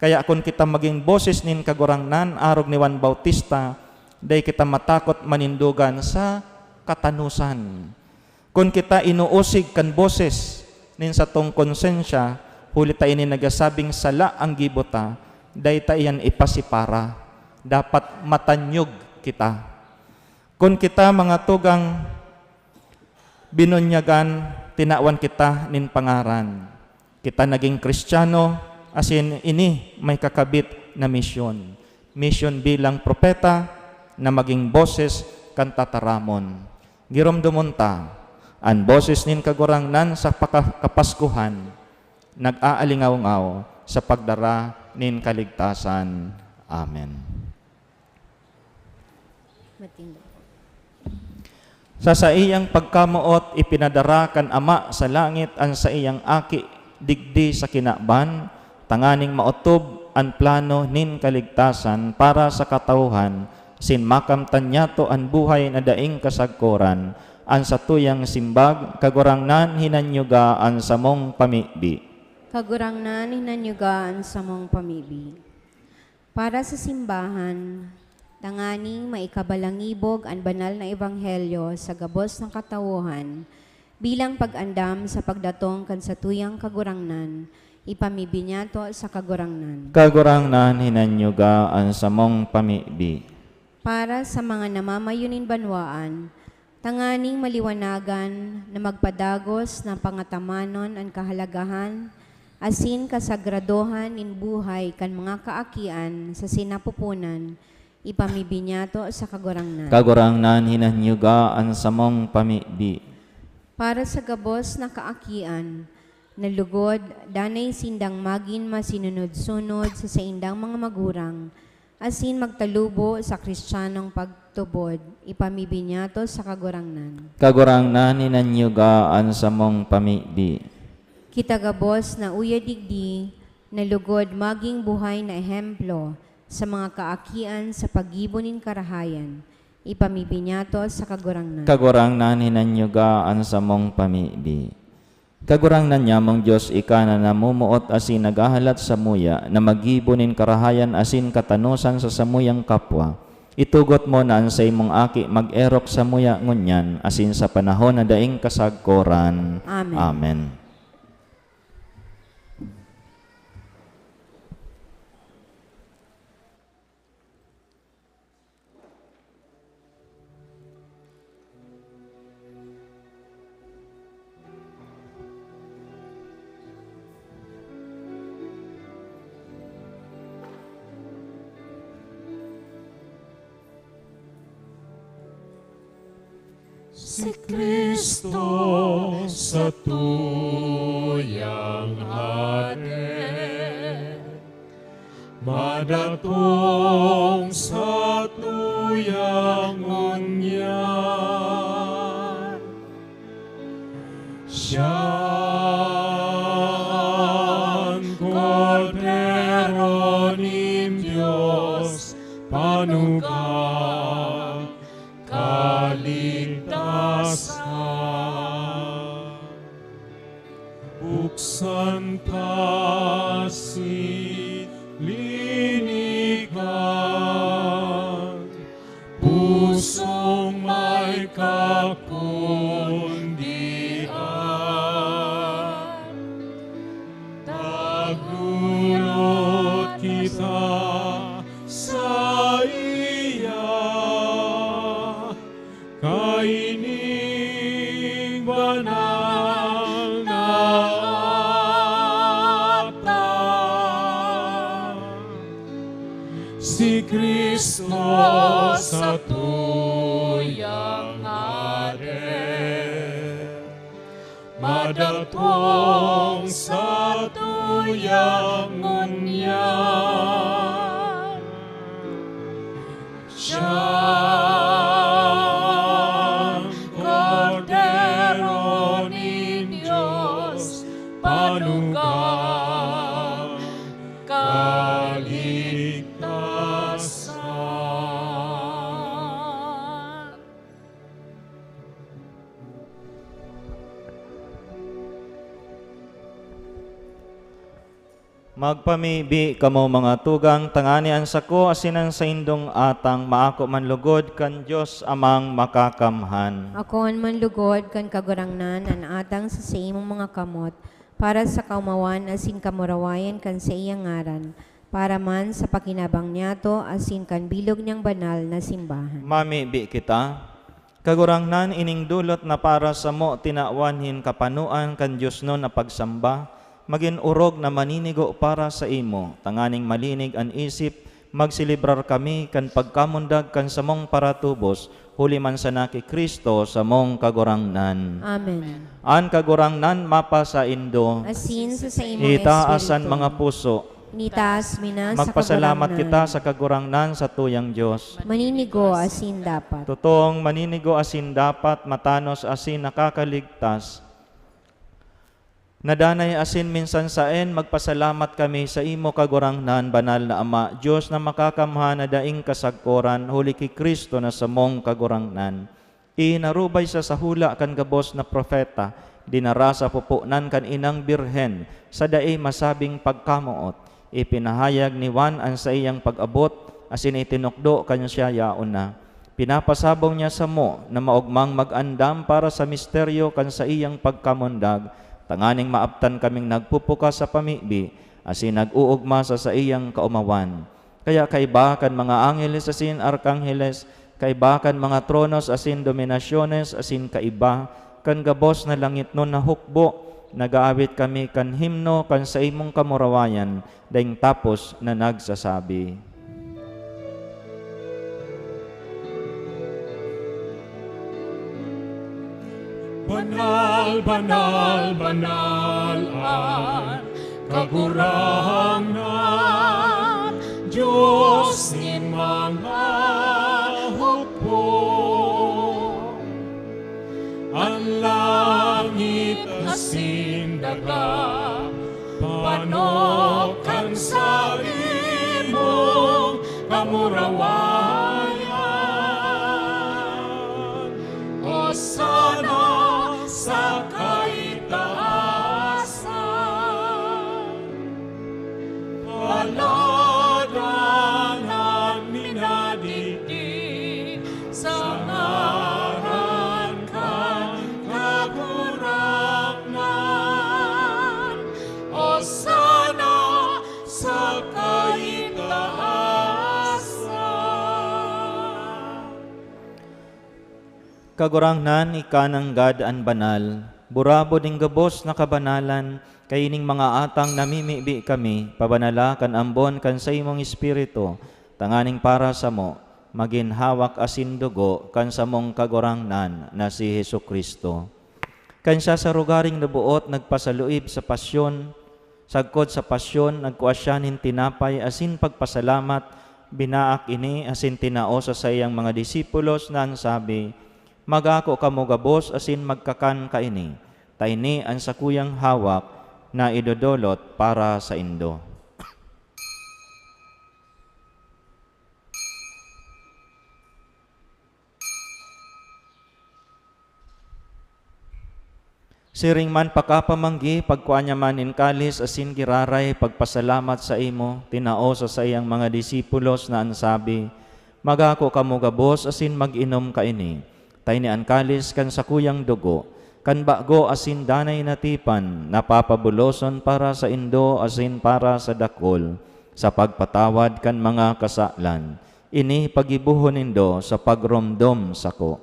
S3: Kaya kung kita maging boses nin kagurangnan, arog ni Juan Bautista, day kita matakot manindugan sa katanusan. Kung kita inuusig kan boses nin sa tong konsensya, huli tayo ni nagasabing sala ang gibota, day tayan ipasipara. Dapat matanyog kita. Kung kita mga tugang binunyagan, tinawan kita nin pangaran. Kita naging Kristiyano, asin ini may kakabit na misyon. Misyon bilang propeta na maging boses kan tataramon. Giromdumunta, ang boses nin kagurangnan sa kapaskuhan, nag-aalingaw-ngaw sa pagdara nin kaligtasan. Amen. Sa iyang pagkamuot, ipinadara kan Ama sa langit ang sa iyang aki, digdi sa kinaban, tanganing maotob ang plano nin kaligtasan para sa katauhan, sin makamtan niya to ang buhay na daing kasagkoran, ang satuyang simbag, kagurangnan hinanyuga ang samong pamibi.
S2: Kagurangnan hinanyuga ang samong pamibi. Para sa simbahan, tanganing maikabalangibog ang banal na ebanghelyo sa gabos ng katawuhan bilang pag-andam sa pagdatong kan sa tuyang kagurangnan, ipamibinyato sa kagurangnan.
S3: Kagurangnan hinanyuga ang samong pamibi.
S2: Para sa mga namamayunin banwaan, tanganing maliwanagan na magpadagos ng pangatamanon ang kahalagahan, asin kasagradohan in buhay kan mga kaakian sa sinapupunan, ipamibinyato sa kagurangnan.
S3: Kagurangnan hinanyuga ang samong pamibi.
S2: Para sa gabos na kaakian, nalugod, danay sindang magin masinunod-sunod sa saindang mga magurang, asin magtalubo sa kristyanong pagtubod, ipamibinyato sa kagurangnan.
S3: Kagurangnan hinanyuga ang samong pamibi.
S2: Kitagabos na uyadigdi, nalugod maging buhay na ehemplo sa mga kaakian sa pagibonin karahayan, ipamibinyato sa kagurangnan.
S3: Kagurangnan hinanyuga ang samong pamibi. Kagurangnan niya mong Diyos ika na namumuot asin nagahalat sa muya na magibonin karahayan asin katanusan sa samuyang kapwa. Itugot mo na ang sa imong aki mag-erok sa muya ngunyan asin sa panahon na daing kasagkoran.
S2: Amen.
S3: Amen.
S5: Si Kristo sa tuyang hari, madatong sa tuyang unyan. Siyang Kordero ni Diyos, panugang kaligtasan. Buksan pasilinigan, pusong may kakundian. Taglulot kita sa iya, kaining banal na akta. Si Kristo sa tuyang hari, madatong sa tuyang unyan. Siyang Kordero ni Diyos, panugang kaligtasan.
S3: Magpamibi kamo mga tugang tanganian sako asinan sa indong atang maako manlugod kan Dios amang makakamhan.
S2: Akon manlugod kan kagurangnan an atang sa imong mga kamot, para sa kaumawan asin kamurawayan kan sa iyang ngaran, para man sa pakinabang niyato asin kan bilog niyang banal na simbahan.
S3: Mamibi kita. Kagurangnan ining dulot na para sa mo tinawanhin kapanuan kan Dios no na pagsamba, magin urog na maninigo para sa imo, tanganing malinig an isip, magsilibrar kami kan pagkamundag kan samong paratubos, huli man sa naki Kristo sa mong kagurangnan.
S2: Amen.
S3: An kagurangnan mapa sa indo,
S2: Asin sa imong
S3: itaasan
S2: espiritu,
S3: mga puso,
S2: nitaas mina sa
S3: magpasalamat
S2: kagurangnan.
S3: kita sa kagurangnan sa tuyang Dios.
S2: Maninigo asin dapat.
S3: Totoong maninigo asin dapat, matanos asin nakakaligtas. Nadanay asin minsan saen, magpasalamat kami sa imo kagurangnan, banal na Ama, Diyos na makakamhan na daing kasagkoran, huli ki Kristo na samong kagurangnan. Inarubay sa hula kan gabos na propeta, dinara sa pupunan kan inang birhen, sa dae masabing pagkamuot. ipinahayag ni Juan ang sa iyang pag-abot, asin itinukdo kanya siya yaon na. Pinapasabong niya sa mo na maugmang mag-andam para sa misteryo kan sa iyang pagkamundag, tanganing maabtan kaming nagpupuka sa pamibi, asin nag-uugma sa iyang kaumawan. Kaya kaiba kan mga angeles asin arkangheles, kaiba kan mga tronos asin dominasyones, asin kaiba kan gabos na langit nun na hukbo, nagaawit kami kan himno kan sa imong kamurawayan, daing tapos na nagsasabi.
S5: Banal, banal, banal ang kagurangan, Diyos ni mga hukbo. Ang langit asin daga, panokan sa imong kamurawayan. O sana sa kaitaasan, paladanan minadidi sa ngaran kang kagurangan. O sana sa kaitaasan.
S3: Kagurangnan ikanang God an banal, burabo ding gabos na kabanalan, kaining mga atang namimibi kami, pabanala kan ambon kan sa imong espiritu, tanganing para sa mo, maginhawak asin dugo kan sa mong kagurangnan na si Hesu Kristo. Kan siya sa rugaring nabuot, nagpasaluib sa pasyon, sagkod sa pasyon, nagkuasyanin tinapay, asin pagpasalamat, binaak ini, asin tinao sa sayang mga disipulos na ang sabi, magako kamo gabos asin magkakan kaini, tayni ang sakuyang hawak na idodolot para sa indo. Siring man pakapamanggi, pagkuanya man in kalis asin giraray, pagpasalamat sa imo, tinao sa sayang mga disipulos na ansabi, magako kamo gabos asin mag-inom kaini, tayni an kalis kan sakuyang dugo, kan bago asin danay natipan, napapabuloson para sa indo asin para sa dakol, sa pagpatawad kan mga kasaklan. Ini pagibuhon nindo sa pagromdom sako.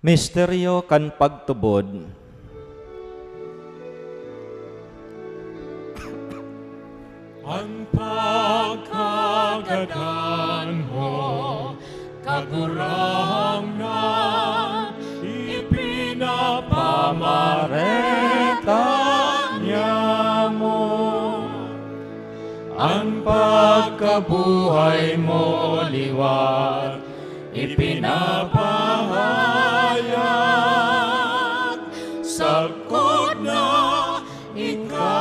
S3: Misteryo kan pagtubod.
S5: Ang pagkagadan mo, kagurangan, ipinapamareta niya mo. Ang pagkabuhay mo liwat, ipinapahayag, sagkod na ikamagdato.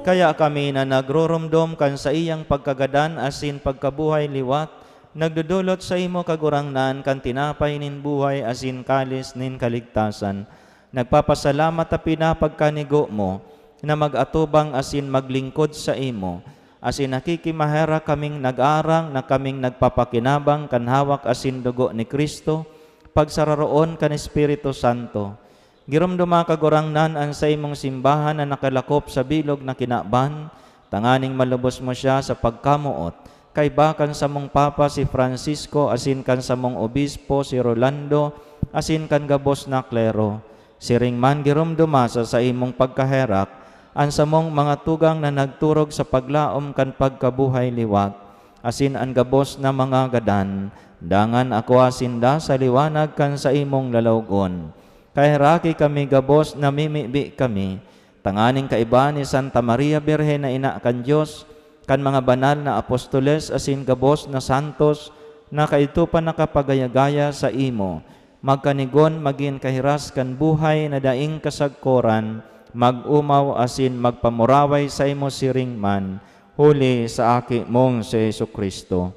S3: Kaya kami na nagroromdom kan sa iyang pagkagadan asin pagkabuhay liwat, nagdudulot sa imo kagurangnan kan tinapay nin buhay asin kalis nin kaligtasan. Nagpapasalamat a pinapagkanigo mo na mag-atubang asin maglingkod sa imo. Asin nakikimahera kaming nag-arang na kaming nagpapakinabang kan hawak asin dugo ni Kristo, pagsararoon kan Espiritu Santo. Giromdoma kagurangnan ang sa imong simbahan na nakalakop sa bilog na kinaban, tanganing malubos mo siya sa pagkamuot, kay bakan sa mong Papa si Francisco, asin kan sa mong Obispo si Rolando, asin kan gabos na klero. Siring man giromdoma sa imong pagkaherak, ang sa mong mga tugang na nagturog sa paglaom kan pagkabuhay liwat, asin ang gabos na mga gadan, dangan ako asinda sa liwanag kan sa imong lalawgon. Kahiraki kami gabos na mimibi kami, tanganing kaiba ni Santa Maria Birhen na ina kan Diyos, kan mga banal na apostoles asin gabos na santos, na kaito pa nakapagayagaya sa imo, magkanigon magin kahiras kan buhay na daing kasagkoran, mag-umaw asin magpamuraway sa imo siring man, huli sa aki mong si Jesucristo.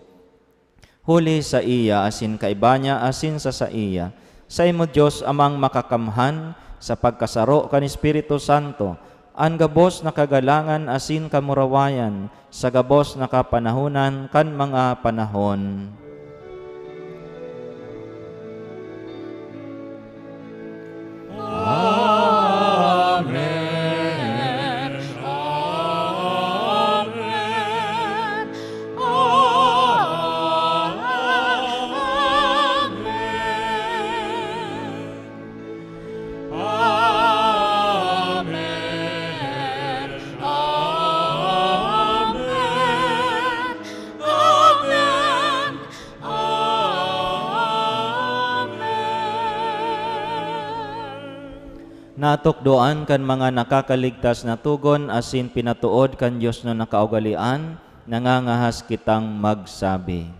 S3: Huli sa iya asin kaiba niya asin sa iya. Sa imo Diyos amang makakamhan sa pagkasaro kan Espiritu Santo, an gabos na kagalangan asin kamurawayan, sa gabos na kapanahunan kan mga panahon.
S5: Amen. Amen. Amen. Amen. Amen. Amen.
S3: Natukdoan kan mga nakakaligtas na tugon asin pinatuod kan Dios no nakaugalian, nangangahas kitang magsabi.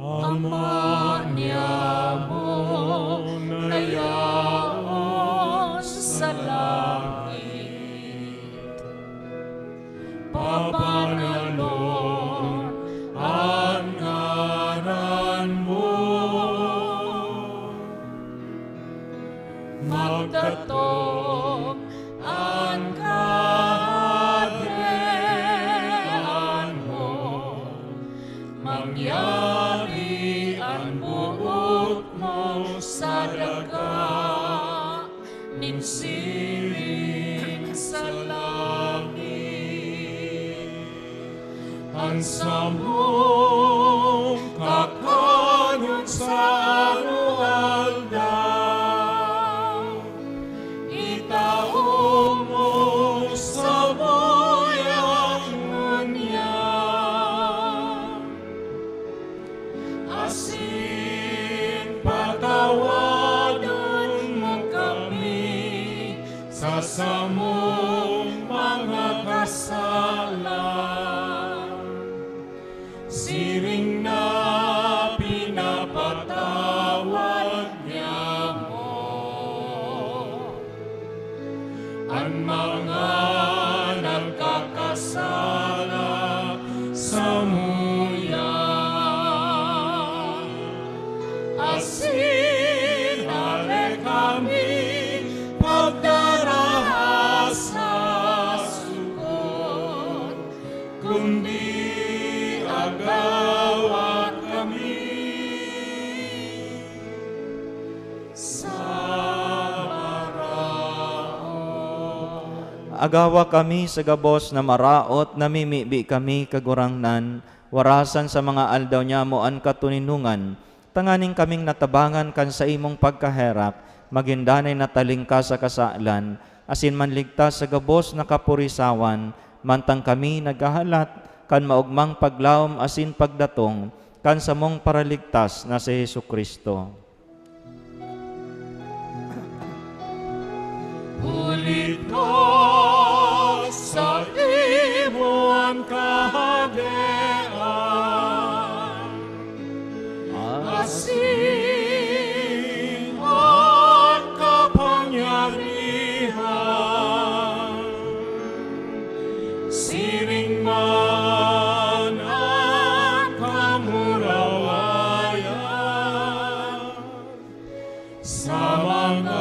S5: Ama niya mo nayaon sa langit, papananon ang ngaran mo, magdatong ang kaharian mo, mangyari ang buot mo sa daga, ninsiring sa langit. Ang samong kakanon sa aldaw, itaong mo sa buyang ngunyam, asin patawadon mo kami sa samong mga kasalan. Siring na pinapatawad niya mo ang mga nagkakasala sa muya. Asin hale kami pagdarahas sa sugod, kundi agawat kami sa maraon.
S3: Agawa kami sa gabos na maraot, namimibi kami kagurangnan, warasan sa mga aldaw niya mo an katuninungan, tanganing kaming natabangan kan sa imong pagkaherap, magindanay nataling ka sa kasalan, asin manligtas sa gabos na kapurisawan, mantang kami naghahalat, kan maugmang paglawom asin pagdatong, kan samong paraligtas na si Jesucristo.
S5: Ulit ko sa imo ang kahadean, asin ang kapangyarihan, siring man ang kamurawayan, sa mga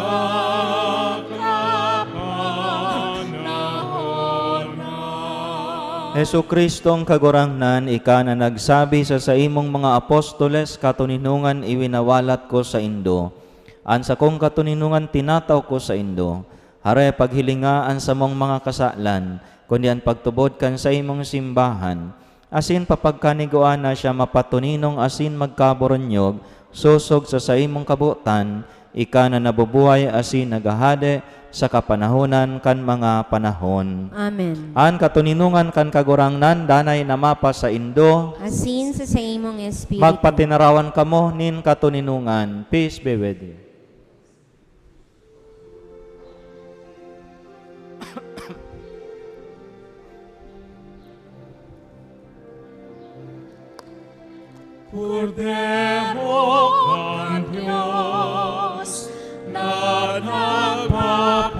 S3: Jesucristong kagurangnan, ika na nagsabi sa imong mga apostoles, katuninungan iwinawalat ko sa indo. An sa kong katuninungan tinataw ko sa indo. Hare paghilingaan sa mong mga kasalan, kundi ang pagtubod kan sa imong simbahan. Asin papagkaniguan na siya mapatuninong asin magkaboronyog, susog sa imong kabutan, ika na nabubuhay asin nagahade sa kapanahunan kan mga panahon.
S2: Amen.
S3: An katuninungan kan kagurangnan, danay namapa sa indo,
S2: Asin sa imong espiritu.
S3: magpatinarawan kamo nin katuninungan. Peace be with you.
S5: Cordero, cantió nagpapara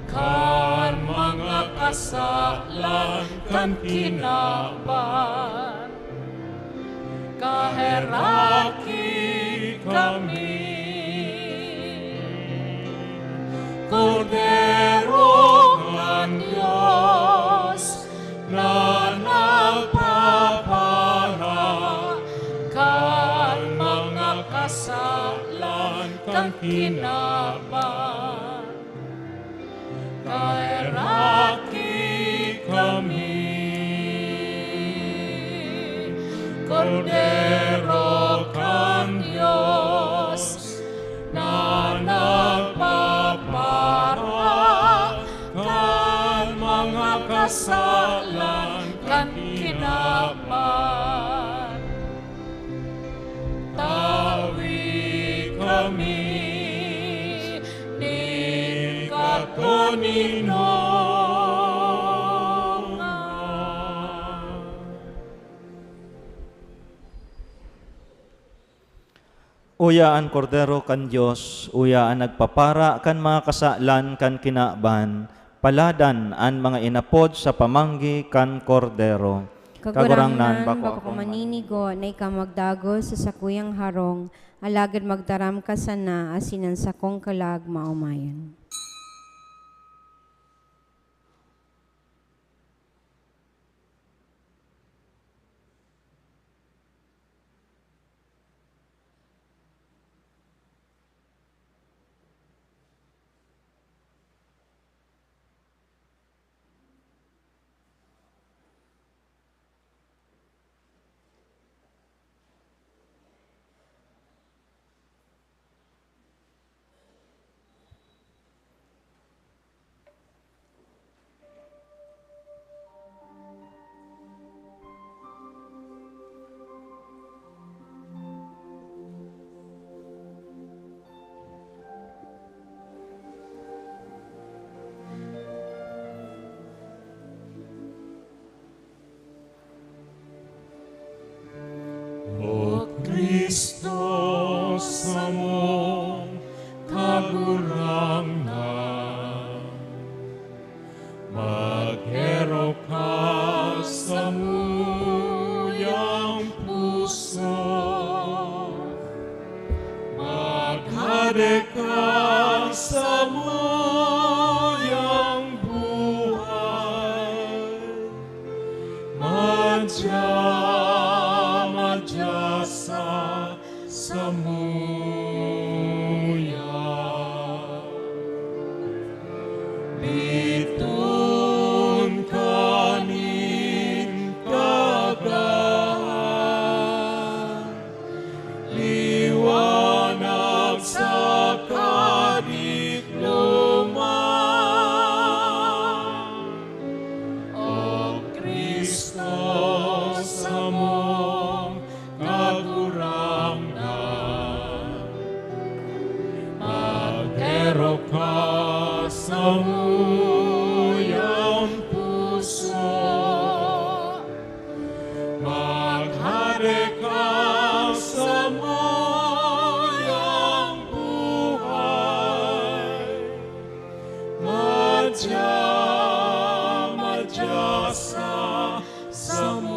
S5: kan mga kasalan kan kinaban. Kaheraki kami, Kordero ng Diyos na nagpapara kan mga kasalan kan kinaban. Kaheraki kami, Kordero kan Diyos na nagpapara kan mga kasalan kan kinaban. Tawi kami ni katuninongan.
S3: Uyaan Kordero kan Dios, uyaan nagpapara kan mga kasalan kan kinaban, paladan an mga inapod sa pamanggi kan Kordero.
S2: Kagurangnan bako maninigo na ikamagdago sa sakuyang harong, alagad magtaram ka sana asinan sa kong kalag maumayan.
S5: O Kristo sa mong kagurangnan, maghero ka sa muyang puso, maghari ka sa muyang buhay, madyasa sa muya. Bitun kanin kagahan, liwanag sa kadikluman. O Kristo sa mong kagurangnan, maghero ka sa muyang puso, maghari ka sa muyang buhay, madyasa sa muya.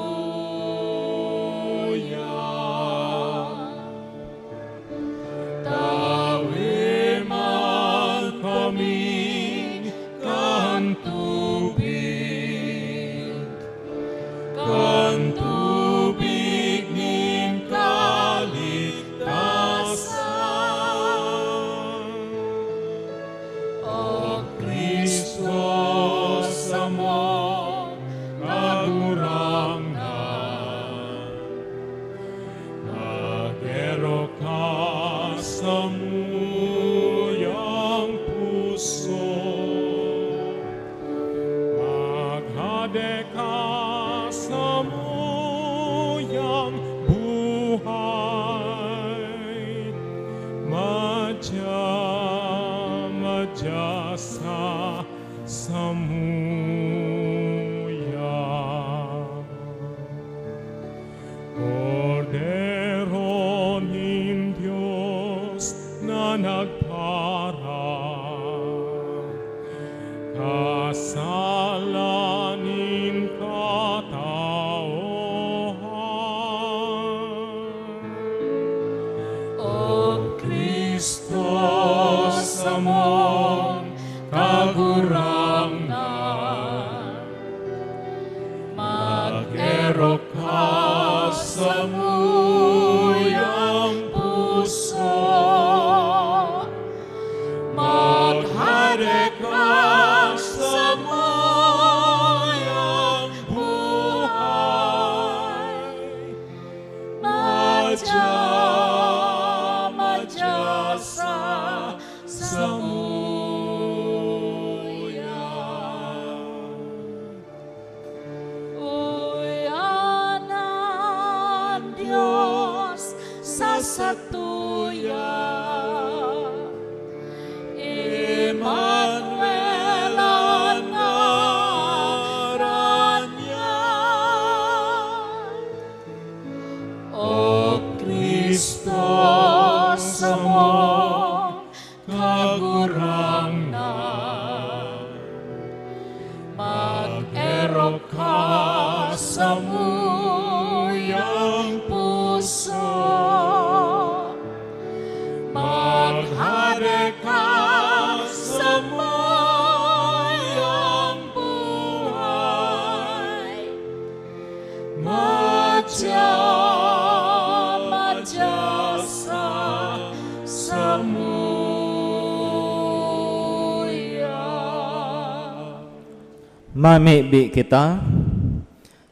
S5: Tawi man kami kan tubig ning kaligtasan. O Kristo sa mong kagurangnan, maghero ka sa muyang puso, maghade ka sa muyang buhay, madyasa sa muya. Kordero ng Diyos na nagpapara madya sa samuyan. Uyanan Diyos sa satuyan, Emmanuel ang ngaran niya. O Kristo sa mong kagurangnan, mag-erok ka sa muyang puso, maghari ka sa muyang buhay, madya sa samuyan.
S3: Mamibi kita,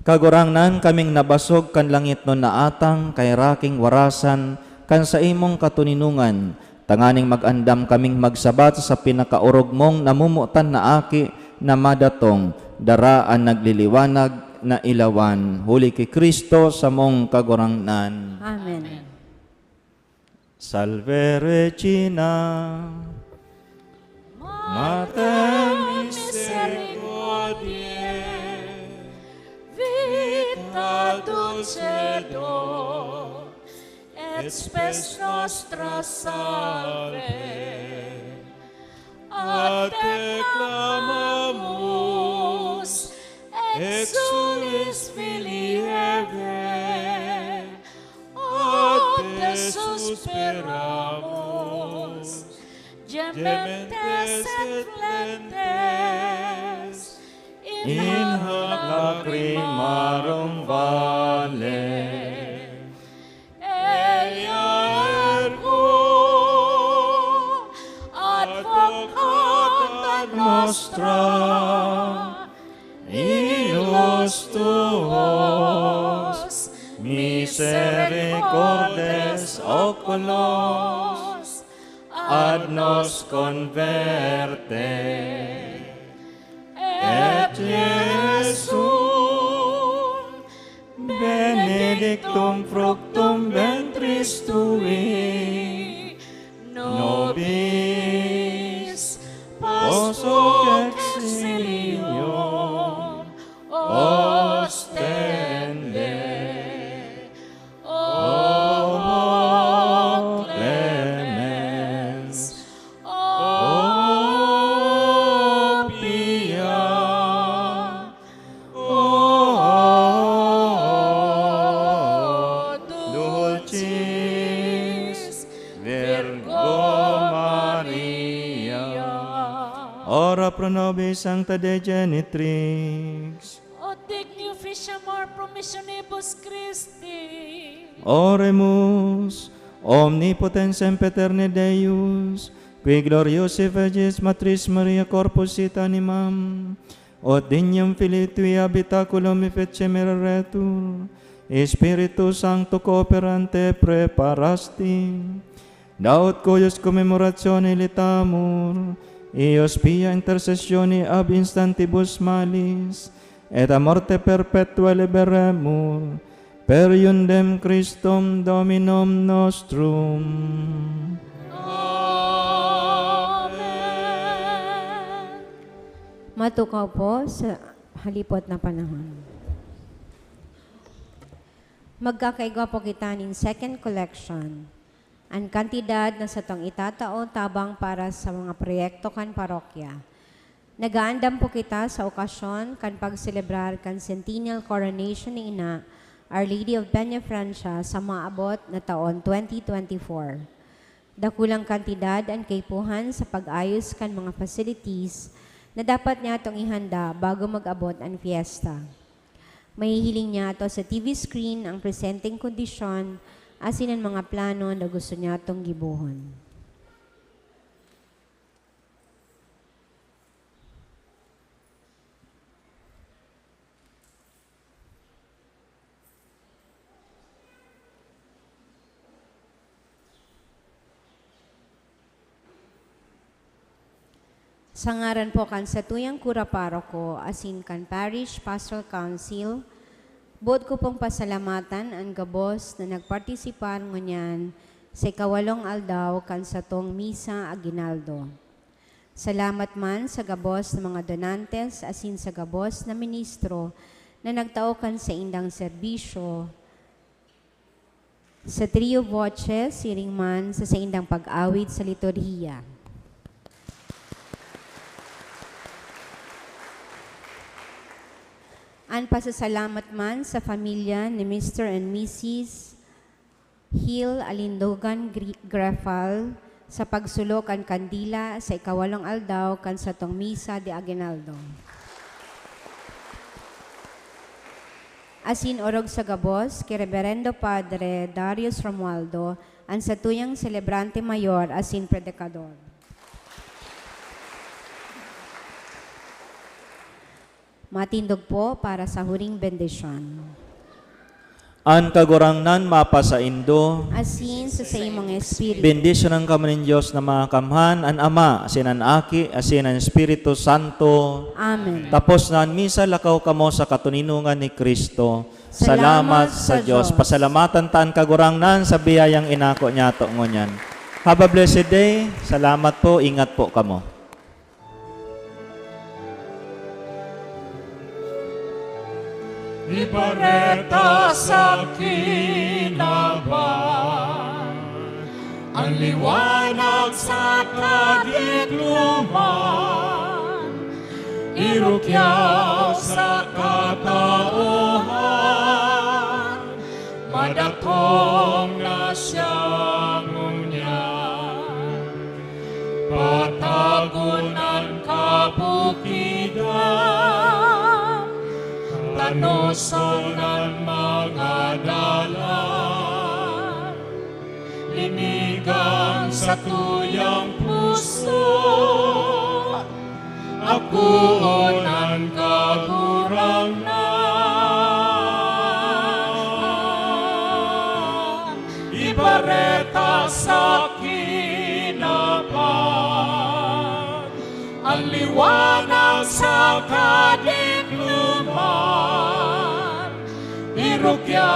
S3: kagurangnan kaming nabasog kan langit no naatang kay raking warasan kan sa imong katuninungan, tanganing mag-andam kaming magsabat sa pinakaurog mong namumutan na aki na madatong, daraan nagliliwanag na ilawan, huli kay Kristo sa mong kagurangnan.
S2: Amen.
S3: Salve Regina, Mater
S5: Misericordiae, vita dulcedo, et spes nostra salve, a te clamamus, exulis filii Eve, a te suspiramus, gementes et plentes,
S3: in hoc lacrimarum vale.
S5: Ea ergo advocata nostra,
S3: Ius tuos misericordes oculos ad nos converte, et Jesum benedictum fructum ventris tui, nobis post hoc exilium ostende. O clemens, o pia, o dulcis Virgo Maria. Ora pro nobis sancta Dei Genitrix.
S5: o digni officiamur promissionibus Christi,
S3: Oremus, omnipotens sempiterne Deus, qui gloriosi vegis Matris Maria corpus sit animam, ut dignum Filii Tui habitaculum efecemeretur, Spiritus Sancto cooperante preparasti, daut cuius commemoratione litamur, ios pia intercessione ab instantibus malis, et a morte perpetua liberemur, per iundem Christum Dominum nostrum.
S5: Amen.
S2: Matukaw po sa halipot na panahon. Magkakaigwa po kita ng second collection. Ang kantidad na sa tong itatao tabang para sa mga proyekto kan parokya. Nagaandam po kita sa okasyon kan pagselebrar kan centennial coronation ni Ina, Our Lady of Peña Francia sa maabot na taon 2024. Dakulang kantidad ang kaipuhan sa pag-ayos kan mga facilities na dapat niya itong ihanda bago mag-abot ang fiesta. Mahihiling niya ito sa TV screen ang presenting kondisyon asin ang mga plano na gusto niya itong gibuhon. Sa ngaran po kan sa tuyang kura paroko, asin kan Parish Pastoral Council, bod ko pong pasalamatan ang gabos na nagpartisipar ngunyan sa ikawalong aldaw kan sa tong Misa Aguinaldo. Salamat man sa gabos ng mga donantes asin sa gabos na ministro na nagtaukan sa indang serbisyo sa trio voces, siring man sa indang pag-awit sa liturhiya. Ang pasasalamat man sa pamilya ni Mr. and Mrs. Hill Alindogan Grafal sa pagsulok ang kandila sa ikawalong aldaw kan sa tong Misa de Aguinaldo. Asin orog sa gabos, kay Reverendo Padre Darius Romualdo, ang sa tuyang celebrante mayor asin predikador. Matindog po para sa huring bendisyon.
S3: An kagurangnan mapasaindo,
S2: Asin sa imong espiritu.
S3: bendisyon ng kamo ng Diyos na mga kamhan, an Ama, asin an Aki, asin an Espiritu Santo.
S2: Amen.
S3: Tapos na ang misa, lakaw kamo sa katuninungan ni Kristo. Salamat sa Diyos. Pasalamatan taan kagurangnan sa biyayang inako niya to ngunyan. Have a blessed day. Salamat po. Ingat po kamo.
S5: Ibareta sa kinaban, ang liwanag sa kadikluman, irukyaw sa katauhan, madakong na siyang unyan, patagunan kabukidan, tanoson ng mga dalan, linigang sa tuyang puso, akuon ang kagurangnan, ibareta sa kinaban, ang liwanag sa kadikluman, irukya